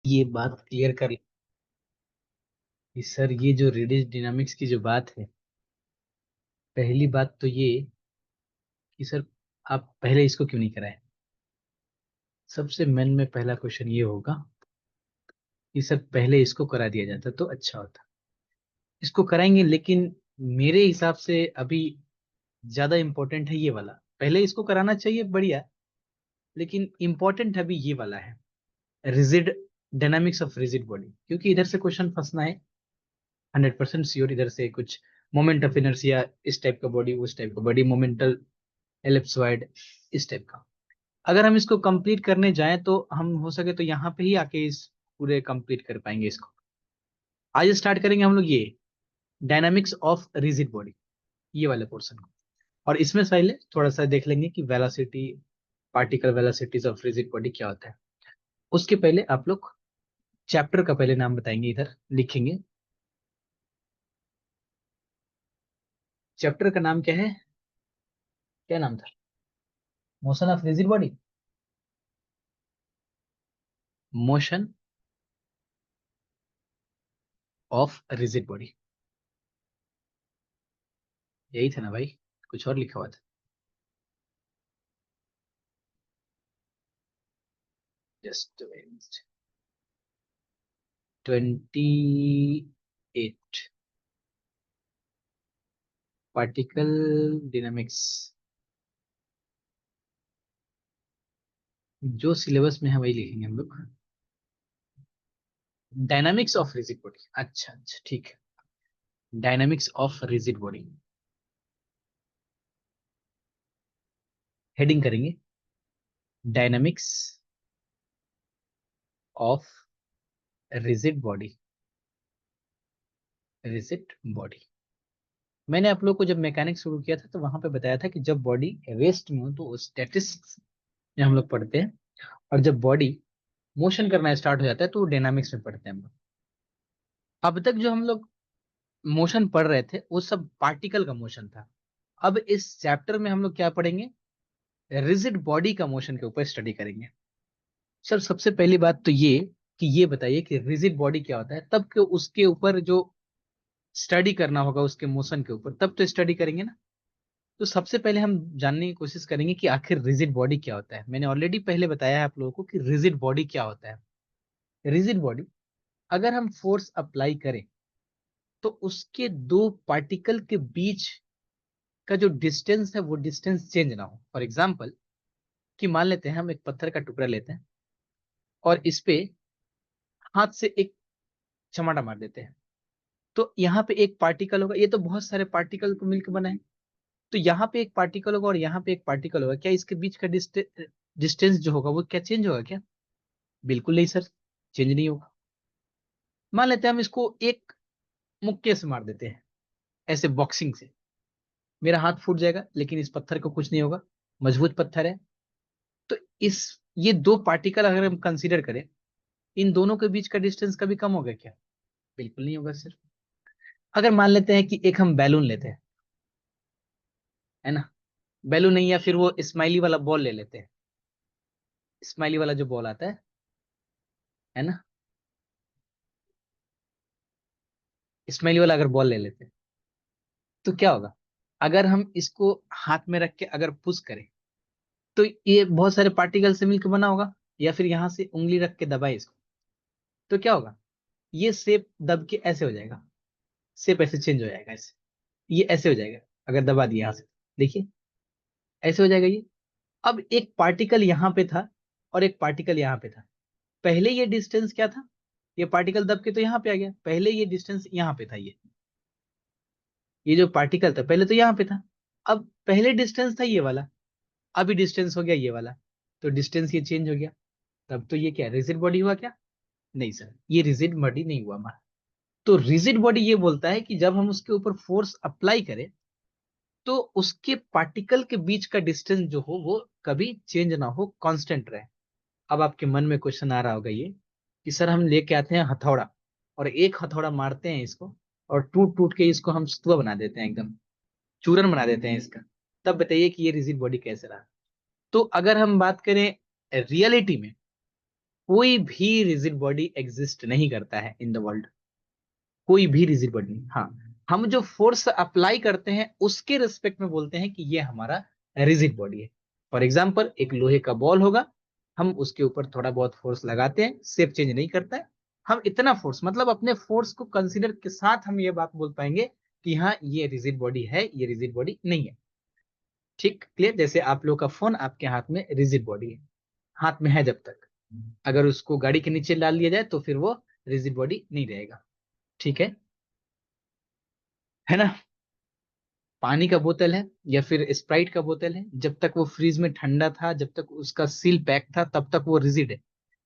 ये बात क्लियर कर कि सर ये जो रिलेटिव डायनामिक्स की जो बात है, पहली बात तो ये कि सर आप पहले इसको क्यों नहीं कराए। सबसे मन में पहला क्वेश्चन ये होगा कि सर पहले इसको करा दिया जाता तो अच्छा होता। इसको कराएंगे, लेकिन मेरे हिसाब से अभी ज्यादा इंपॉर्टेंट है ये वाला। पहले इसको कराना चाहिए, बढ़िया, लेकिन इंपॉर्टेंट अभी ये वाला है, rigid dynamics of rigid body, क्योंकि इधर से क्वेश्चन फंसना है 100% श्योर। इधर से कुछ मोमेंट ऑफ इनर्शिया, इस टाइप का बॉडी, उस टाइप का बॉडी, मोमेंटल एलिप्सॉइड, इस टाइप का। अगर हम इसको कंप्लीट करने जाएं तो हम हो सके तो यहाँ पे ही आके इस पूरे कंप्लीट कर पाएंगे इसको। आज स्टार्ट करेंगे हम लोग ये डायनामिक्स ऑफ रिजिड बॉडी, ये वाले पोर्शन को। और इसमें पहले थोड़ा सा देख लेंगे कि velocity, particle velocities of rigid body क्या होता है। उसके पहले आप लोग चैप्टर का पहले नाम बताएंगे, इधर लिखेंगे। चैप्टर का नाम क्या है, क्या नाम था? Motion of rigid body, motion of rigid body, यही था ना भाई? कुछ और लिखा हुआ था। जस्ट 28 पार्टिकल डायनामिक्स, जो सिलेबस में है वही लिखेंगे हम लोग। डायनामिक्स ऑफ रिजिड बॉडी, अच्छा अच्छा ठीक है। Dynamics of rigid body heading करेंगे, dynamics of rigid body, rigid body. मैंने आप लोग को जब मैकेनिक्स शुरू किया था तो वहां पे बताया था कि जब बॉडी रेस्ट में हो तो स्टैटिस्टिक्स में हम लोग पढ़ते हैं, और जब बॉडी मोशन करना स्टार्ट हो जाता है तो डायनामिक्स में पढ़ते हैं हम लोग। अब तक जो हम लोग मोशन पढ़ रहे थे वो सब पार्टिकल का मोशन था। अब इस चैप्टर में हम लोग क्या पढ़ेंगे, रिजिड बॉडी का मोशन के ऊपर स्टडी करेंगे। सर सबसे पहली बात तो ये कि ये बताइए कि रिजिड बॉडी क्या होता है, तब के उसके ऊपर जो स्टडी करना होगा उसके मोशन के ऊपर, तब तो स्टडी करेंगे ना। तो सबसे पहले हम जानने की कोशिश करेंगे कि आखिर रिजिड बॉडी क्या होता है। मैंने ऑलरेडी पहले बताया है आप लोगों को कि रिजिड बॉडी क्या होता है। रिजिड बॉडी, अगर हम फोर्स अप्लाई करें तो उसके दो पार्टिकल के बीच का जो डिस्टेंस है वो डिस्टेंस चेंज ना हो। फॉर एग्जाम्पल, कि मान लेते हैं हम एक पत्थर का टुकड़ा लेते हैं और इस पे हाथ से एक चमाटा मार देते हैं, तो यहाँ पे एक पार्टिकल होगा। ये तो बहुत सारे पार्टिकल को मिलकर बना है, तो यहाँ पे एक पार्टिकल होगा और यहाँ पे एक पार्टिकल होगा। क्या इसके बीच का डिस्टेंस जो होगा वो क्या चेंज होगा क्या? बिल्कुल नहीं सर, चेंज नहीं होगा। मान लेते हैं हम इसको एक मुक्के से मार देते हैं, ऐसे बॉक्सिंग से। मेरा हाथ फूट जाएगा लेकिन इस पत्थर को कुछ नहीं होगा, मजबूत पत्थर है। तो इस ये दो पार्टिकल अगर हम कंसीडर करें, इन दोनों के बीच का डिस्टेंस कभी कम होगा क्या? बिल्कुल नहीं होगा सर। अगर मान लेते हैं कि एक हम बैलून लेते हैं, है ना, बैलून नहीं, या फिर वो स्माइली वाला बॉल ले लेते हैं, स्माइली वाला जो बॉल आता है ना, स्माइली वाला अगर बॉल ले लेते हैं तो क्या होगा? अगर हम इसको हाथ में रख के अगर पुश करें तो ये बहुत सारे पार्टिकल से मिलकर बना होगा, या फिर यहां से उंगली रख के दबाए इसको तो क्या होगा? ये शेप दब के ऐसे हो जाएगा, शेप ऐसे चेंज हो जाएगा, ऐसे ये ऐसे हो जाएगा। अगर दबा दिया यहां से, देखिए ऐसे हो जाएगा ये। अब एक पार्टिकल यहाँ पे था और एक पार्टिकल यहाँ पे था। पहले ये डिस्टेंस क्या था, ये पार्टिकल दब के तो यहाँ पे आ गया, पहले ये डिस्टेंस यहाँ पे था। ये जो पार्टिकल था पहले तो यहाँ पे था, अब पहले डिस्टेंस था ये वाला, अभी डिस्टेंस हो गया ये वाला, तो डिस्टेंस ये चेंज हो गया। तब तो ये क्या रिजिड बॉडी हुआ क्या? नहीं सर, ये रिजिड बॉडी नहीं हुआ हमारा। तो रिजिड बॉडी ये बोलता है कि जब हम उसके ऊपर फोर्स अप्लाई करें तो उसके पार्टिकल के बीच का डिस्टेंस जो हो वो कभी चेंज ना हो, कांस्टेंट रहे। अब आपके मन में क्वेश्चन आ रहा होगा ये कि सर हम लेके आते हैं हथौड़ा और एक हथौड़ा मारते हैं इसको, और टूट टूट के इसको हम सतुआ बना देते हैं, एकदम चूरन बना देते हैं इसका। तब बताइए कि ये रिजिड बॉडी कैसे रहा। तो अगर हम बात करें रियलिटी में, कोई भी रिजिड बॉडी एग्जिस्ट नहीं करता है इन द वर्ल्ड, कोई भी रिजिड बॉडी नहीं। हाँ, हम जो फोर्स अप्लाई करते हैं उसके रिस्पेक्ट में बोलते हैं कि ये हमारा रिजिड बॉडी है। फॉर एग्जाम्पल, एक लोहे का बॉल होगा, हम उसके ऊपर थोड़ा बहुत फोर्स लगाते हैं, शेप चेंज नहीं करता है। हम इतना फोर्स, मतलब अपने फोर्स को कंसीडर के साथ हम ये बात बोल पाएंगे कि हाँ ये रिजिड बॉडी है, ये रिजिड बॉडी नहीं है। ठीक, क्लियर। जैसे आप लोग का फोन आपके हाथ में रिजिड बॉडी है, हाथ में है जब तक, अगर उसको गाड़ी के नीचे डाल लिया जाए तो फिर वो रिजिड बॉडी नहीं रहेगा। ठीक है ना। पानी का बोतल है या फिर स्प्राइट का बोतल है, जब तक वो फ्रीज में ठंडा था, जब तक उसका सील पैक था, तब तक वो रिजिड है।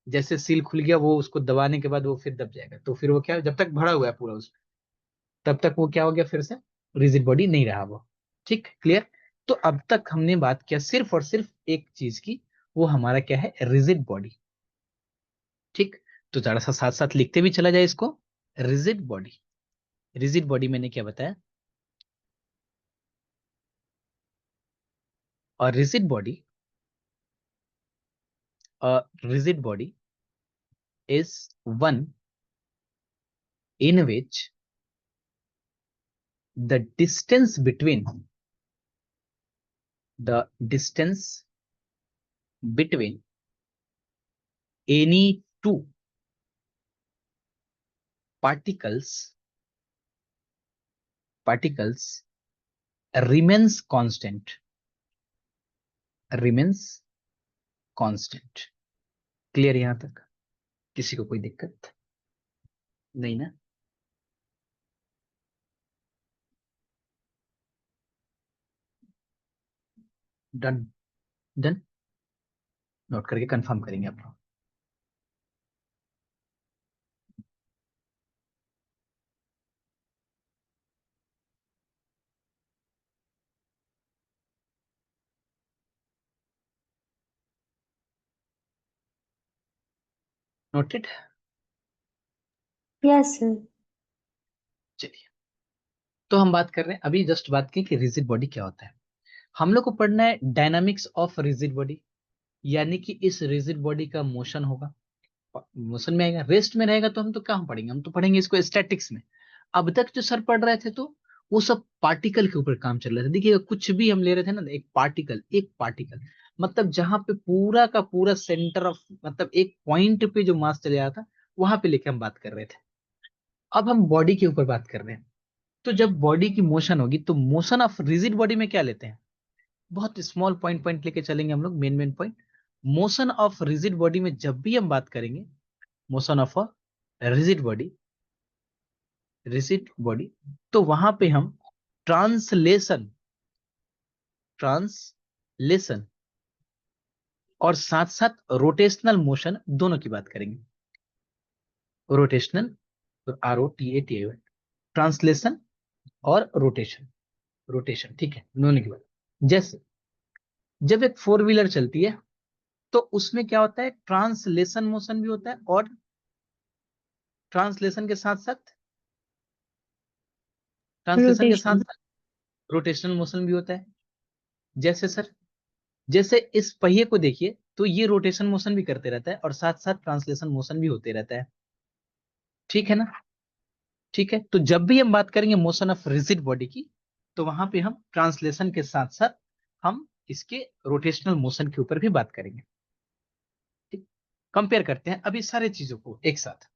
जैसे सील खुल गया, वो उसको दबाने के बाद वो फिर दब जाएगा, तो फिर वो क्या, जब तक भरा हुआ है पूरा उसमें, तब तक वो क्या हो गया, फिर से रिजिड बॉडी नहीं रहा वो। ठीक, क्लियर। तो अब तक हमने बात किया सिर्फ और सिर्फ एक चीज की, वो हमारा क्या है, रिजिड बॉडी। ठीक, तो जरा सा साथ साथ लिखते भी चला जाए इसको। रिजिड बॉडी, रिजिड बॉडी मैंने क्या बताया, और rigid body, rigid body is one in which the distance between any two particles remains constant। Clear यहां तक? किसी को कोई दिक्कत नहीं ना? Done, done. नोट करके कंफर्म करेंगे आप लोग। नोटेड। Yes sir. चलिए, तो हम बात कर रहे हैं, अभी जस्ट बात की कि रिजिड बॉडी क्या होता है। हम लोग को पढ़ना है डायनामिक्स ऑफ रिजिड बॉडी, यानी कि इस रिजिड बॉडी का मोशन होगा, मोशन में आएगा। रेस्ट में रहेगा तो हम तो कहाँ पढ़ेंगे, हम तो पढ़ेंगे इसको स्टैटिक्स में। अब तक जो सर पढ़ रहे थे तो वो सब पार्टिकल के ऊपर काम चल रहा था। देखिए, कुछ भी हम ले रहे थे ना, एक पार्टिकल मतलब जहां पे पूरा का पूरा सेंटर ऑफ, मतलब एक पॉइंट पे जो मास चले रहा था, वहां पे लेके हम बात कर रहे थे। अब हम बॉडी के ऊपर बात कर रहे हैं। तो जब बॉडी की मोशन होगी तो मोशन ऑफ रिजिड बॉडी में क्या लेते हैं, बहुत स्मॉल पॉइंट पॉइंट लेके चलेंगे हम लोग, main main point. Motion of rigid body में जब भी हम बात करेंगे, motion of a rigid body, rigid body, तो वहां पे हम ट्रांसलेशन, ट्रांसलेशन और साथ साथ रोटेशनल मोशन दोनों की बात करेंगे। रोटेशनल, ROTATI, ट्रांसलेशन और रोटेशन, रोटेशन, ठीक है, दोनों की बात। जैसे जब एक फोर व्हीलर चलती है तो उसमें क्या होता है, ट्रांसलेशन मोशन भी होता है, और ट्रांसलेशन के साथ साथ, ट्रांसलेशन के साथ रोटेशन। साथ रोटेशनल मोशन भी होता है। जैसे सर, जैसे इस पहिए को देखिए, तो ये रोटेशन मोशन भी करते रहता है और साथ साथ ट्रांसलेशन मोशन भी होते रहता है। ठीक है ना? ठीक है, तो जब भी हम बात करेंगे मोशन ऑफ रिजिड बॉडी की, तो वहां पे हम ट्रांसलेशन के साथ साथ हम इसके रोटेशनल मोशन के ऊपर भी बात करेंगे। ठीक, कंपेयर करते हैं अभी सारे चीजों को एक साथ।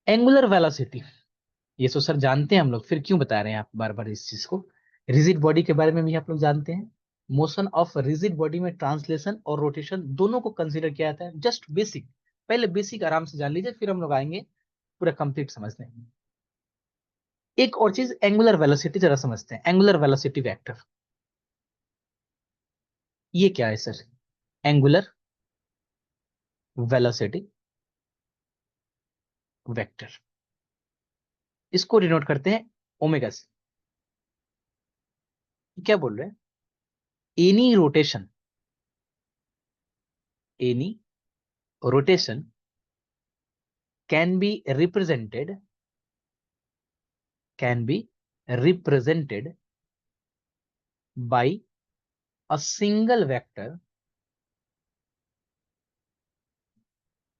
एंगुलर वेलोसिटी, ये तो सर जानते हैं हम लोग, फिर क्यों बता रहे हैं आप बार बार इस चीज को। रिजिड बॉडी के बारे में भी आप लोग जानते हैं। मोशन ऑफ रिजिड बॉडी में ट्रांसलेशन और रोटेशन दोनों को कंसीडर किया जाता है। जस्ट बेसिक, पहले बेसिक आराम से जान लीजिए, फिर हम लोग आएंगे पूरा कंप्लीट समझने। एक और चीज, एंगुलर वेलोसिटी जरा समझते हैं। एंगुलर वेलोसिटी वेक्टर, ये क्या है सर? एंगुलर वेलोसिटी वेक्टर, इसको डिनोट करते हैं ओमेगा से। क्या बोल रहे हैं, any rotation, any rotation can be represented, can be represented by a single vector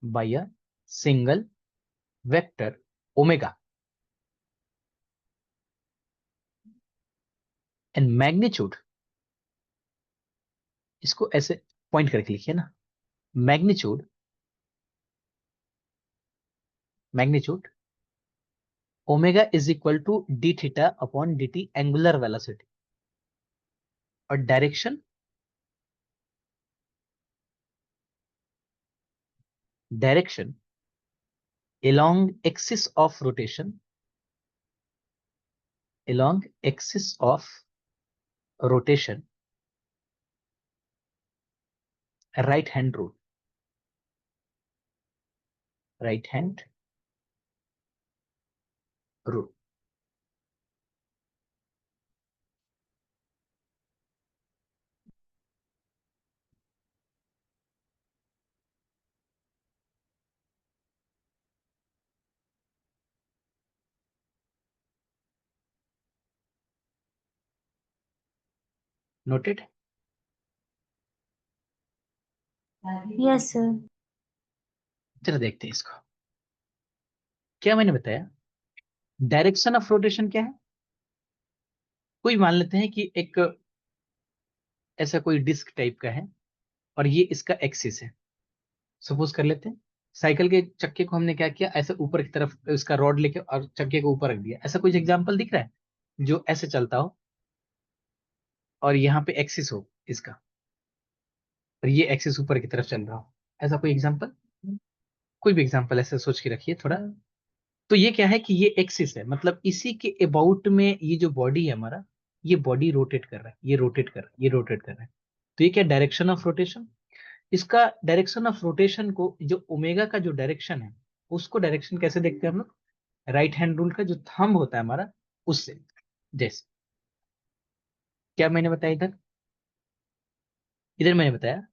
by a single vector omega and magnitude, इसको ऐसे पॉइंट करके लिखिए ना, magnitude, magnitude omega is equal to D theta upon D T angular velocity, और direction, direction along axis of rotation, along axis of rotation, right hand rule, right hand rule. Noted? Yes sir. चलो देखते हैं इसको। क्या मैंने बताया, direction of rotation क्या है, कोई मान लेते हैं कि एक ऐसा कोई डिस्क टाइप का है और ये इसका एक्सिस है, सपोज कर लेते हैं। साइकिल के चक्के को हमने क्या किया, ऐसे ऊपर की तरफ इसका रॉड लेके और चक्के को ऊपर रख दिया, ऐसा कुछ एग्जांपल दिख रहा है जो ऐसे चलता हो और यहाँ पे एक्सिस हो इसका, और ये एक्सिस ऊपर की तरफ चल रहा हो, ऐसा कोई एग्जांपल, कोई भी एग्जांपल ऐसे सोच के रखिए थोड़ा। तो ये क्या है कि ये एक्सिस है, मतलब इसी के अबाउट में ये जो बॉडी है हमारा, ये बॉडी रोटेट कर रहा है, ये रोटेट कर रहा है, ये रोटेट कर रहा है। तो ये क्या डायरेक्शन ऑफ रोटेशन, इसका डायरेक्शन ऑफ रोटेशन को, जो ओमेगा का जो डायरेक्शन है, उसको डायरेक्शन कैसे देखते हैं हम लोग, राइट हैंड रूल का जो थंब होता है हमारा, उससे। जैसे क्या मैंने बताया इधर, इधर मैंने बताया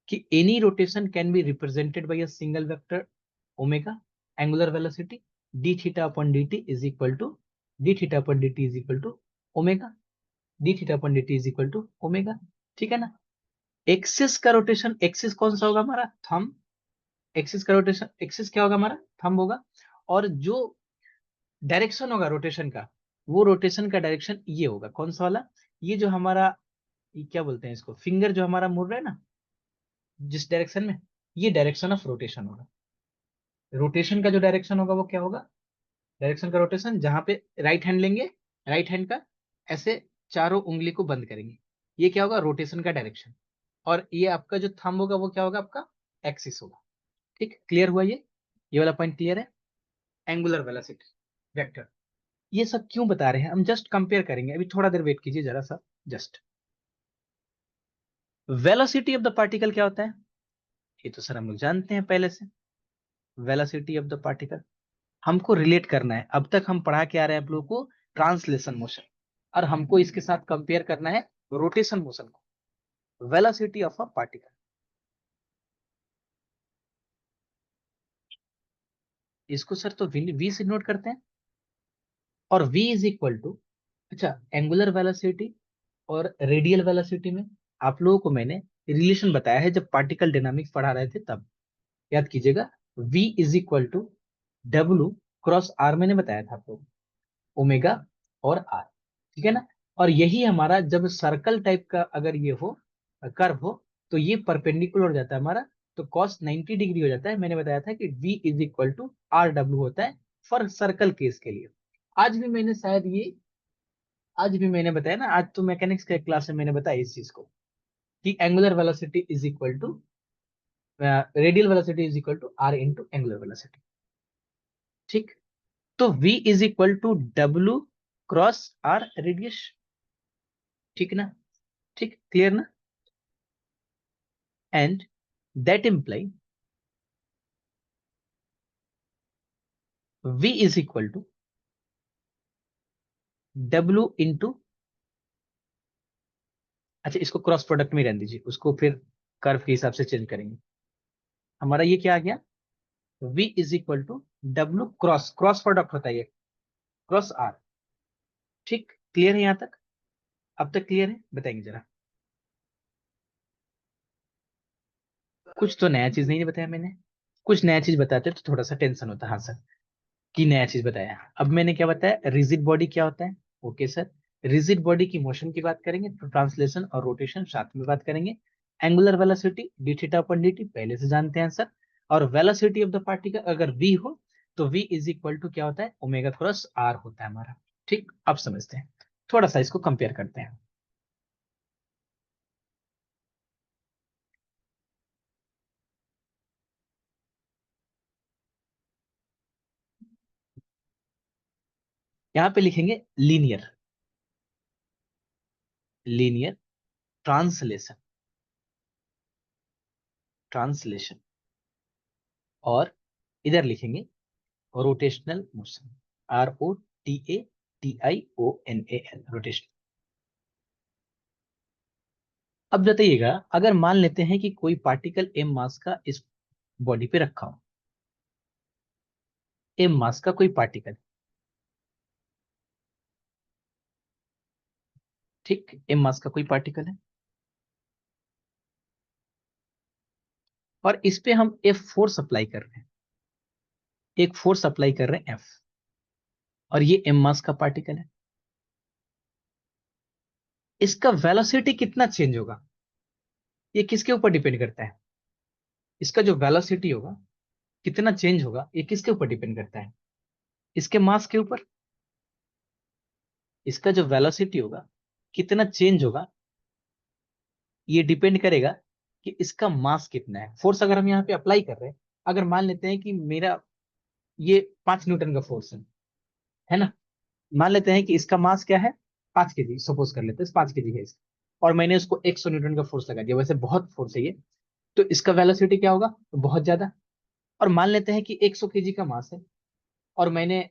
कि any rotation can be represented by a single vector omega, angular velocity D theta upon D T is equal to, D theta upon D T is equal to omega, D theta upon D T is equal to omega. ठीक है ना। Axis का rotation, axis कौन सा होगा हमारा, thumb. Axis का rotation, axis क्या होगा हमारा, थंब होगा। और जो डायरेक्शन होगा रोटेशन का, वो रोटेशन का डायरेक्शन ये होगा, कौन सा वाला, ये जो हमारा, ये क्या बोलते हैं इसको, फिंगर जो हमारा मुड़ रहा है ना जिस डायरेक्शन में, ये डायरेक्शन ऑफ रोटेशन होगा। रोटेशन का जो डायरेक्शन होगा वो क्या होगा, डायरेक्शन का रोटेशन, जहां पे राइट हैंड लेंगे, राइट हैंड का ऐसे चारों उंगली को बंद करेंगे, ये क्या होगा, रोटेशन का डायरेक्शन। और ये आपका जो थंब होगा वो क्या होगा, आपका एक्सिस होगा। ठीक, क्लियर हुआ ये वाला पॉइंट क्लियर है। एंगुलर वेलोसिटी वेक्टर, ये सब क्यों बता रहे हैं, हम जस्ट कंपेयर करेंगे, अभी थोड़ा देर वेट कीजिए जरा सा, just. Velocity of the particle क्या होता है, ये तो सर हम लोग जानते हैं पहले से। वेलोसिटी ऑफ द पार्टिकल हमको रिलेट करना है, अब तक हम पढ़ा के आ रहे हैं आप लोगों को ट्रांसलेशन मोशन, और हमको इसके साथ कंपेयर करना है रोटेशन मोशन को। वेलोसिटी ऑफ अ पार्टिकल, इसको सर तो वी से नोट करते हैं, और v इज इक्वल टू, अच्छा एंगुलर वेलोसिटी और रेडियल वेलोसिटी में आप लोगों को मैंने रिलेशन बताया है जब पार्टिकल डायनामिक्स पढ़ा रहे थे तब, याद कीजिएगा। v is equal to W cross R, मैंने बताया था आपको, ओमेगा और आर, ठीक है ना। और यही हमारा जब सर्कल टाइप का अगर ये हो, कर्व हो, तो ये परपेंडिकुलर हो जाता है हमारा, तो cos 90 डिग्री हो जाता है। मैंने बताया था कि v is equal to R W होता है फॉर सर्कल केस के लिए। आज भी मैंने शायद ये, आज भी मैंने बताया ना, आज तो मैकेनिक्स के क्लास में मैंने बताया इस चीज को, कि angular velocity is equal to, radial velocity is equal to R into angular velocity. ठीक, तो v is equal to W cross R radius, ठीक ना, ठीक क्लियर ना। And that imply v is equal to W into, अच्छा इसको cross product में रहने दीजिए, उसको फिर कर्व के हिसाब से चेंज करेंगे। हमारा ये क्या आ गया, v is equal to W cross, cross product होता है ये, क्रॉस आर। ठीक, क्लियर है यहां तक, अब तक क्लियर है, बताएंगे जरा। कुछ तो नया चीज नहीं बताया मैंने, कुछ नया चीज बताते तो थोड़ा सा टेंशन होता है। हाँ सर, की नया चीज बताया। अब मैंने क्या बताया, रिजिड बॉडी क्या होता है। ओके सर, रिजिड बॉडी की मोशन की बात करेंगे तो ट्रांसलेशन और रोटेशन साथ में बात करेंगे। एंगुलर वेलोसिटी डी थीटा अपन डी टी पहले से जानते हैं सर। और वेलोसिटी ऑफ द पार्टिकल अगर v हो तो v इज इक्वल टू क्या होता है, ओमेगा क्रॉस r होता है हमारा। ठीक, अब समझते हैं, थोड़ा सा इसको कंपेयर करते हैं। यहाँ पे लिखेंगे लीनियर, लीनियर ट्रांसलेशन, ट्रांसलेशन। और इधर लिखेंगे रोटेशनल मोशन, ROTATIONAL, रोटेशन। अब बताइएगा, अगर मान लेते हैं कि कोई पार्टिकल m मास का इस बॉडी पे रखा हो, m मास का कोई पार्टिकल, ठीक, m मास का कोई पार्टिकल है, और इस पे हम F फोर्स अप्लाई कर रहे हैं, एक फोर्स अप्लाई कर रहे हैं F, और ये m मास का पार्टिकल है। इसका वेलोसिटी कितना चेंज होगा, ये किसके ऊपर डिपेंड करता है। इसका जो वेलोसिटी होगा कितना चेंज होगा, ये किसके ऊपर डिपेंड करता है, इसके मास के ऊपर। इसका जो वेलोसिटी होगा कितना चेंज होगा, ये डिपेंड करेगा कि इसका मास कितना है। फोर्स अगर हम यहाँ पे अप्लाई कर रहे हैं, अगर मान लेते हैं कि मेरा ये 5 न्यूटन का फोर्स है ना, मान लेते हैं कि इसका मास क्या है, 5 kg, सपोज कर लेते हैं 5 kg है इसका, और मैंने उसको 100 न्यूटन का फोर्स लगा दिया, वैसे बहुत फोर्स है ये, तो इसका वेलोसिटी क्या होगा, तो बहुत ज्यादा। और मान लेते हैं कि 100 kg का मास है, और मैंने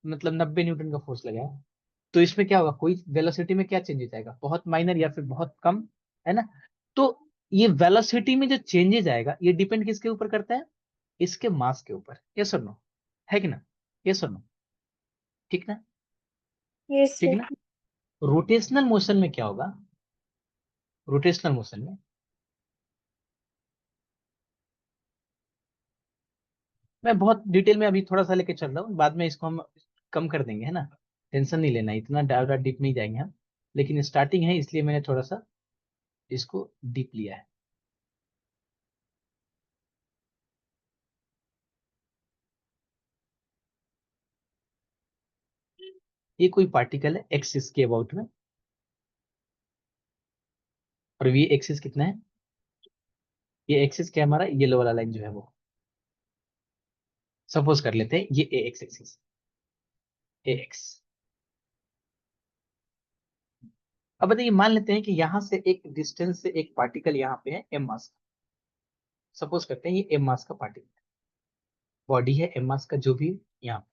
मतलब 90 न्यूटन का फोर्स लगाया, तो इसमें क्या होगा, कोई वेलोसिटी में क्या चेंजेस आएगा, बहुत माइनर या फिर बहुत कम, है ना। तो ये वेलोसिटी में जो चेंजेस आएगा ये डिपेंड किसके ऊपर करता है, इसके मास के ऊपर। ये सुनो, है कि ना, ये सुनो, ठीक ना, Yes, ठीक sir. ना। रोटेशनल मोशन में क्या होगा, रोटेशनल मोशन में मैं बहुत डिटेल में अभी थोड़ा सा लेके चल रहा हूँ, बाद में इसको हम कम कर देंगे, है ना। टेंशन नहीं लेना, इतना ज्यादा डीप नहीं जाएंगे हम, लेकिन स्टार्टिंग है इसलिए मैंने थोड़ा सा इसको डीप लिया है। ये कोई पार्टिकल है एक्सिस के अबाउट में, और ये एक्सिस कितना है, ये एक्सिस क्या है हमारा, येलो वाला लाइन जो है वो, सपोज कर लेते हैं ये ए एक्स एक्सिस, ए एक्स। अब बताइए, मान लेते हैं कि यहां से एक डिस्टेंस से एक पार्टिकल यहाँ पे है एम मास का, सपोज करते हैं ये एम मास का पार्टिकल, बॉडी है एम मास का जो भी, यहाँ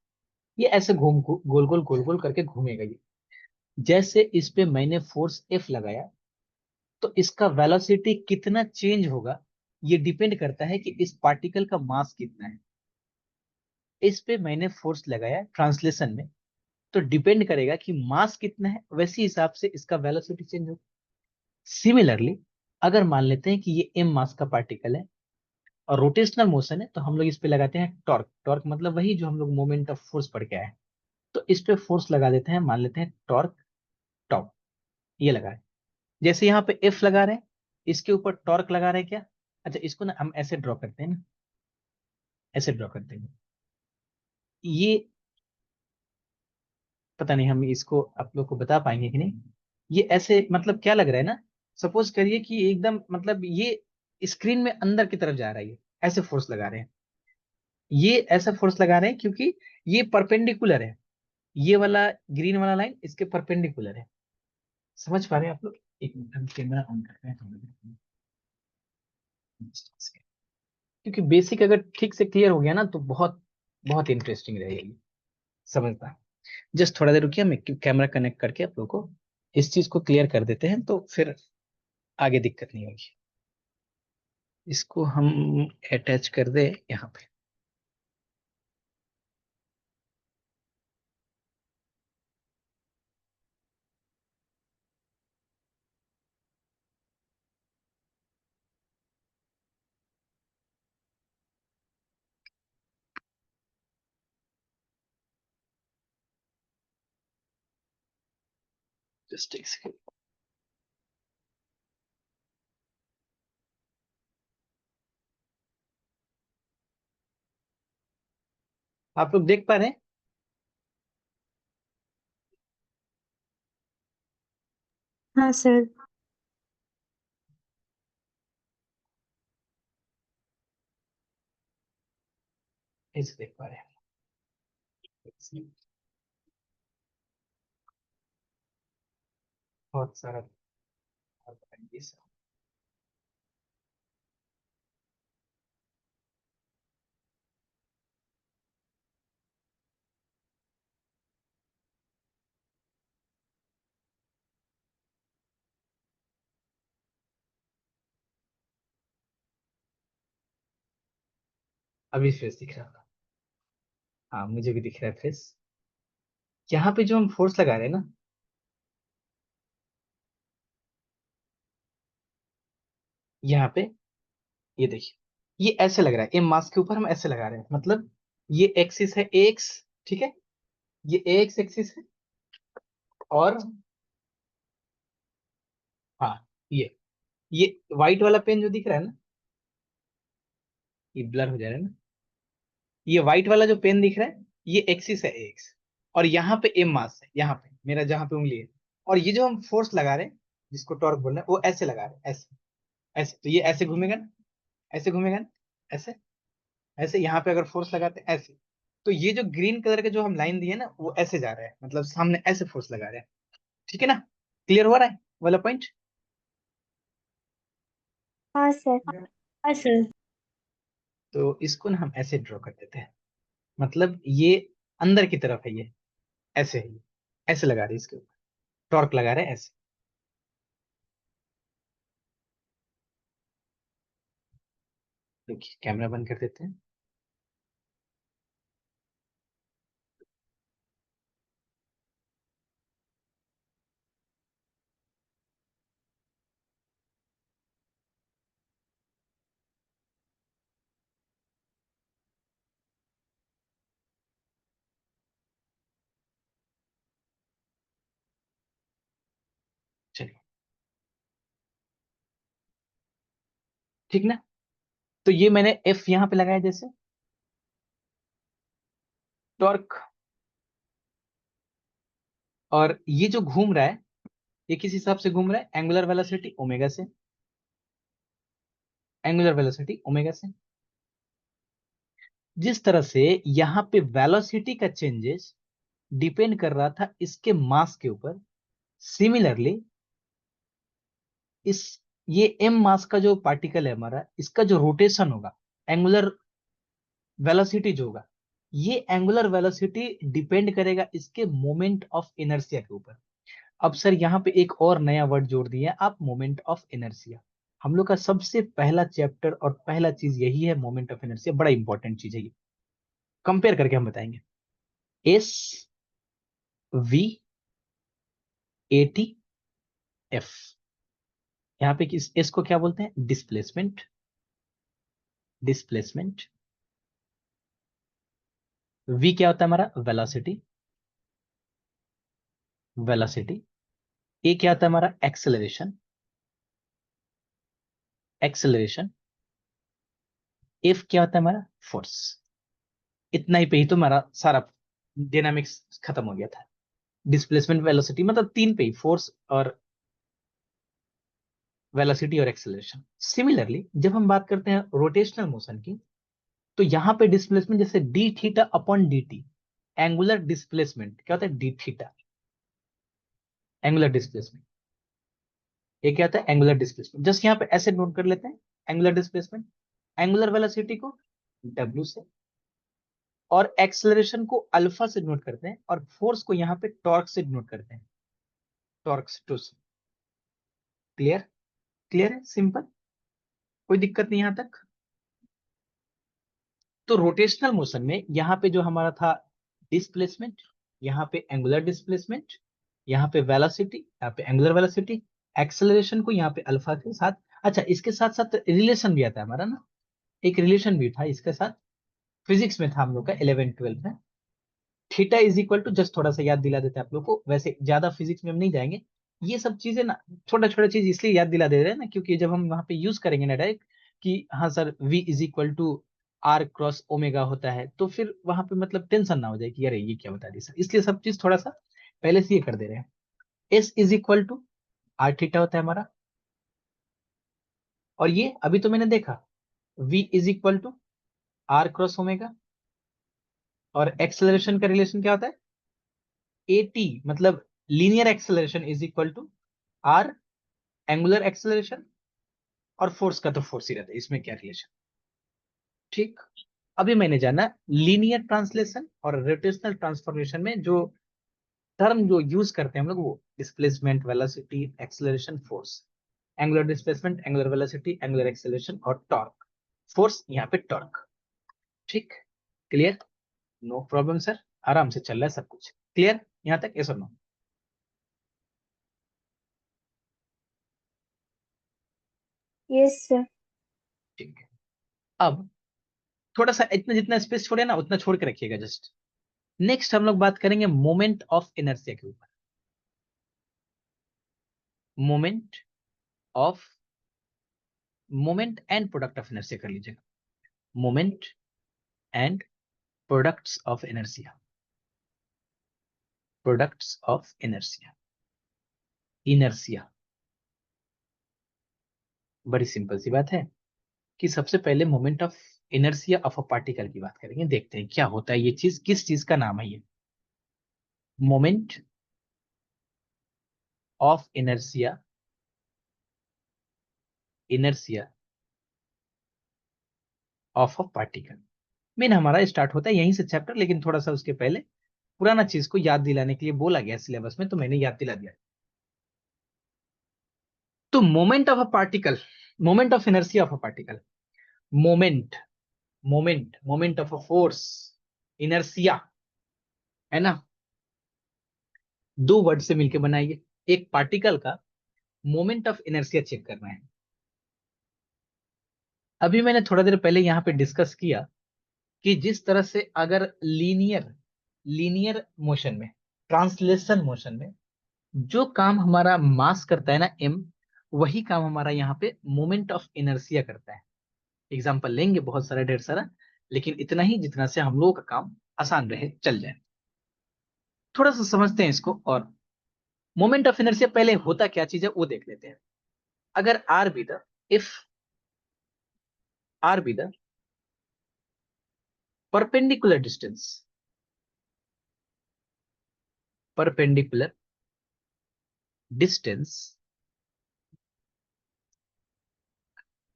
ये ऐसे गोल गोल गोल गोल करके घूमेगा ये। जैसे इस पे मैंने फोर्स एफ लगाया, तो इसका वेलोसिटी कितना चेंज होगा, ये डिपेंड करता है कि इस पार्टिकल का मास कितना है। इस पे मैंने फोर्स लगाया ट्रांसलेशन में, तो डिपेंड करेगा कि मास कितना है, वैसे हिसाब से इसका वेलोसिटी चेंज होगा। सिमिलरली, अगर मान लेते हैं कि ये एम मास का पार्टिकल है और रोटेशनल मोशन है, तो हम लोग इस पे लगाते हैं टॉर्क। टॉर्क मतलब वही जो हम लोग मोमेंट ऑफ फोर्स पढ़ के आए हैं, तो इस पे फोर्स लगा देते हैं, मान लेते हैं टॉर्क टॉप, ये लगा है। जैसे यहाँ पे एफ लगा रहे हैं, इसके ऊपर टॉर्क लगा रहे हैं क्या। अच्छा, इसको ना हम ऐसे ड्रॉ करते हैं ना, ऐसे ड्रॉ करते हैं, ये पता नहीं हम इसको आप लोग को बता पाएंगे कि नहीं। ये ऐसे मतलब क्या लग रहा है ना, सपोज करिए कि एकदम मतलब ये स्क्रीन में अंदर की तरफ जा रहा है, ये ऐसे फोर्स लगा रहे हैं, ये ऐसा फोर्स लगा रहे हैं क्योंकि ये परपेंडिकुलर है, ये वाला ग्रीन वाला लाइन इसके परपेंडिकुलर है। समझ पा रहे हैं आप लोग। एक मिनट हम कैमरा ऑन करते हैं थोड़ी देर। क्योंकि बेसिक अगर ठीक से क्लियर हो गया ना तो बहुत बहुत इंटरेस्टिंग रहेगी समझना। जस्ट थोड़ा देर रुकिए, हम कैमरा कनेक्ट करके आप लोग को इस चीज को क्लियर कर देते हैं, तो फिर आगे दिक्कत नहीं होगी। इसको हम अटैच कर दे यहाँ पे। जस्ट एक सेकंड। आप लोग देख पा रहे हैं? हाँ सर। इसे देख पा रहे हैं? बहुत सारा बताएंगे सर। अभी फेस दिख रहा था। हाँ, मुझे भी दिख रहा है फेस। यहाँ पे जो हम फोर्स लगा रहे हैं ना, यहाँ पे ये देखिए, ये ऐसे लग रहा है, ये मास के ऊपर हम ऐसे लगा रहे हैं, मतलब ये एक्सिस है एक्स, ठीक है, ये एक्स एक्सिस है, और हाँ, ये व्हाइट वाला पेन जो दिख रहा है ना, ये ब्लर हो जा रहा है ना, ये व्हाइट वाला जो पेन दिख रहा है, ये एक्सिस है एक्स, और यहाँ पे एम मास है, यहाँ पे मेरा जहाँ पे उंगली है, और ये जो हम फोर्स लगा रहे हैं, जिसको टॉर्क बोल रहे हैं, वो ऐसे लगा रहे हैं, ऐसे ऐसे, तो ये ऐसे घूमेगा ना, ऐसे घूमेगा ना, ऐसे ऐसे, यहाँ पे अगर फोर्स लगाते हैं ऐसे, तो ये जो ग्रीन कलर के जो हम लाइन दिए ना, वो ऐसे जा रहे हैं, मतलब सामने ऐसे फोर्स लगा रहे हैं। ठीक है ना? क्लियर हो रहा है वाला पॉइंट? हाँ सर। हाँ सर। तो इसको ना हम ऐसे ड्रॉ कर देते हैं, मतलब ये अंदर की तरफ है, ये ऐसे है, ये ऐसे लगा रहे हैं, इसके ऊपर टॉर्क लगा रहे हैं ऐसे। देखिए, कैमरा बंद कर देते हैं। चलिए, ठीक ना? तो ये मैंने एफ यहाँ पे लगाया, जैसे टॉर्क, और ये जो घूम रहा है, ये किस हिसाब से घूम रहा है? एंगुलर वेलोसिटी ओमेगा से, एंगुलर वेलोसिटी ओमेगा से। जिस तरह से यहाँ पे वेलोसिटी का चेंजेस डिपेंड कर रहा था इसके मास के ऊपर, सिमिलरली इस ये एम मास का जो पार्टिकल है हमारा, इसका जो रोटेशन होगा, एंगुलर वेलोसिटी जो होगा, ये एंगुलर वेलोसिटी डिपेंड करेगा इसके मोमेंट ऑफ इनर्शिया के ऊपर। अब सर यहाँ पे एक और नया वर्ड जोड़ दिया आप, मोमेंट ऑफ इनर्शिया। हम लोग का सबसे पहला चैप्टर और पहला चीज यही है, मोमेंट ऑफ इनर्शिया, बड़ा इंपॉर्टेंट चीज है ये। कंपेयर करके हम बताएंगे। S V A T F, यहाँ पे किस एस को क्या बोलते हैं? Displacement, displacement. वी क्या होता है हमारा? Velocity, velocity. ए क्या होता है हमारा? Acceleration, acceleration. एफ क्या होता है हमारा? फोर्स। इतना ही पे ही तो हमारा सारा डायनामिक्स खत्म हो गया था। डिस्प्लेसमेंट, वेलोसिटी, मतलब तीन पे ही, फोर्स और वेलोसिटी और एक्सेलरेशन। सिमिलरली जब हम बात करते हैं रोटेशनल मोशन की, तो यहाँ पे डिस्प्लेसमेंट जैसे D theta upon D T, angular displacement क्या होता है? D theta, angular displacement. ये क्या होता है? Angular displacement. जस्ट यहाँ पे ऐसे नोट कर लेते हैं, एंगुलर डिस्प्लेसमेंट, एंगुलर वेलोसिटी को डब्ल्यू से, और एक्सेलरेशन को अल्फा से नोट करते हैं, और फोर्स को यहाँ पे टॉर्क से नोट करते हैं, टॉर्क से, टू से। क्लियर? क्लियर है? सिंपल, कोई दिक्कत नहीं यहां तक? तो रोटेशनल मोशन में यहाँ पे जो हमारा था डिस्प्लेसमेंट, यहाँ पे एंगुलर डिस्प्लेसमेंट, यहाँ पे वेलोसिटी, यहाँ पे एंगुलर वेलोसिटी, एक्सेलरेशन को यहाँ पे अल्फा के साथ। अच्छा, इसके साथ साथ रिलेशन भी आता है हमारा ना, एक रिलेशन भी था इसके साथ, फिजिक्स में था हम लोग का 11 12 में। Theta is equal to, just थोड़ा सा याद दिला देते हैं आप लोग को, वैसे ज्यादा फिजिक्स में हम नहीं जाएंगे, ये सब चीजें ना छोटा छोटा चीज इसलिए याद दिला दे रहे हैं ना, क्योंकि जब हम वहां पे यूज करेंगे ना डायरेक्ट कि हाँ sir v is equal to R cross omega होता है, तो फिर वहां पे मतलब टेंशन ना हो जाए कि अरे ये क्या बता दी सर, इसलिए सब चीज थोड़ा सा पहले से ये कर दे रहे हैं। S is equal to R theta होता है हमारा, और ये अभी तो मैंने देखा v is equal to R cross omega, और एक्सेलरेशन का रिलेशन क्या होता है at, मतलब linear acceleration is equal to R angular acceleration, और फोर्स का तो फोर्स ही रहता है, इसमें क्या रिलेशन। ठीक, अभी मैंने जाना लीनियर ट्रांसलेशन और रोटेशनल ट्रांसफॉर्मेशन में जो टर्म जो यूज करते हैं हम लोग, वो displacement, velocity, acceleration, force. Angular displacement, angular velocity, angular acceleration और टॉर्क। फोर्स यहाँ पे टॉर्क। ठीक, क्लियर? नो प्रॉब्लम सर, आराम से चल रहा है सब कुछ। क्लियर यहाँ तक? यस और नो? Yes sir. ठीक है, अब थोड़ा सा इतना जितना स्पेस छोड़े ना उतना छोड़ के रखिएगा जस्ट। नेक्स्ट हम लोग बात करेंगे मोमेंट ऑफ इनर्शिया के ऊपर। Moment of, moment and product of inertia कर लीजिएगा। Moment and products of inertia, products of inertia. Inertia बड़ी सिंपल सी बात है कि सबसे पहले moment of inertia of a particle की बात करेंगे, देखते हैं क्या होता है ये चीज, किस चीज का नाम है ये। Moment of inertia, inertia of a particle. Main हमारा स्टार्ट होता है यहीं से चैप्टर, लेकिन थोड़ा सा उसके पहले पुराना चीज को याद दिलाने के लिए बोला गया सिलेबस में, तो मैंने याद दिला दिया। तो moment of a particle, moment of inertia of a particle, moment, moment of a force, inertia, है ना, दो वर्ड से मिलकर बनाइए। एक पार्टिकल का मोमेंट ऑफ इनर्शिया चेक करना है। अभी मैंने थोड़ा देर पहले यहाँ पे डिस्कस किया कि जिस तरह से अगर लीनियर, लीनियर मोशन में, ट्रांसलेशन मोशन में जो काम हमारा मास करता है ना m, वही काम हमारा यहाँ पे मोमेंट ऑफ इनर्शिया करता है। एग्जांपल लेंगे बहुत सारा, ढेर सारा, लेकिन इतना ही जितना से हम लोगों का काम आसान रहे, चल जाए। थोड़ा सा समझते हैं इसको, और मोमेंट ऑफ इनर्शिया पहले होता क्या चीज है वो देख लेते हैं। अगर R be the, if R be the perpendicular distance, perpendicular distance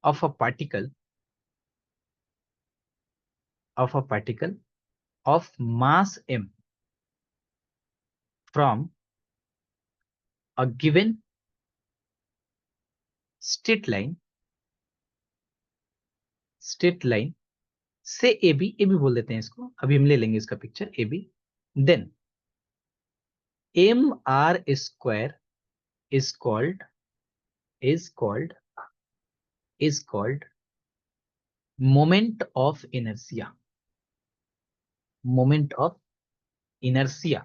of a particle, of a particle of mass m from a given straight line, straight line से ए बी, ए बी बोल देते हैं इसको, अभी हम ले लेंगे इसका picture A B, then M R square is called, is called, is called moment of inertia, moment of inertia।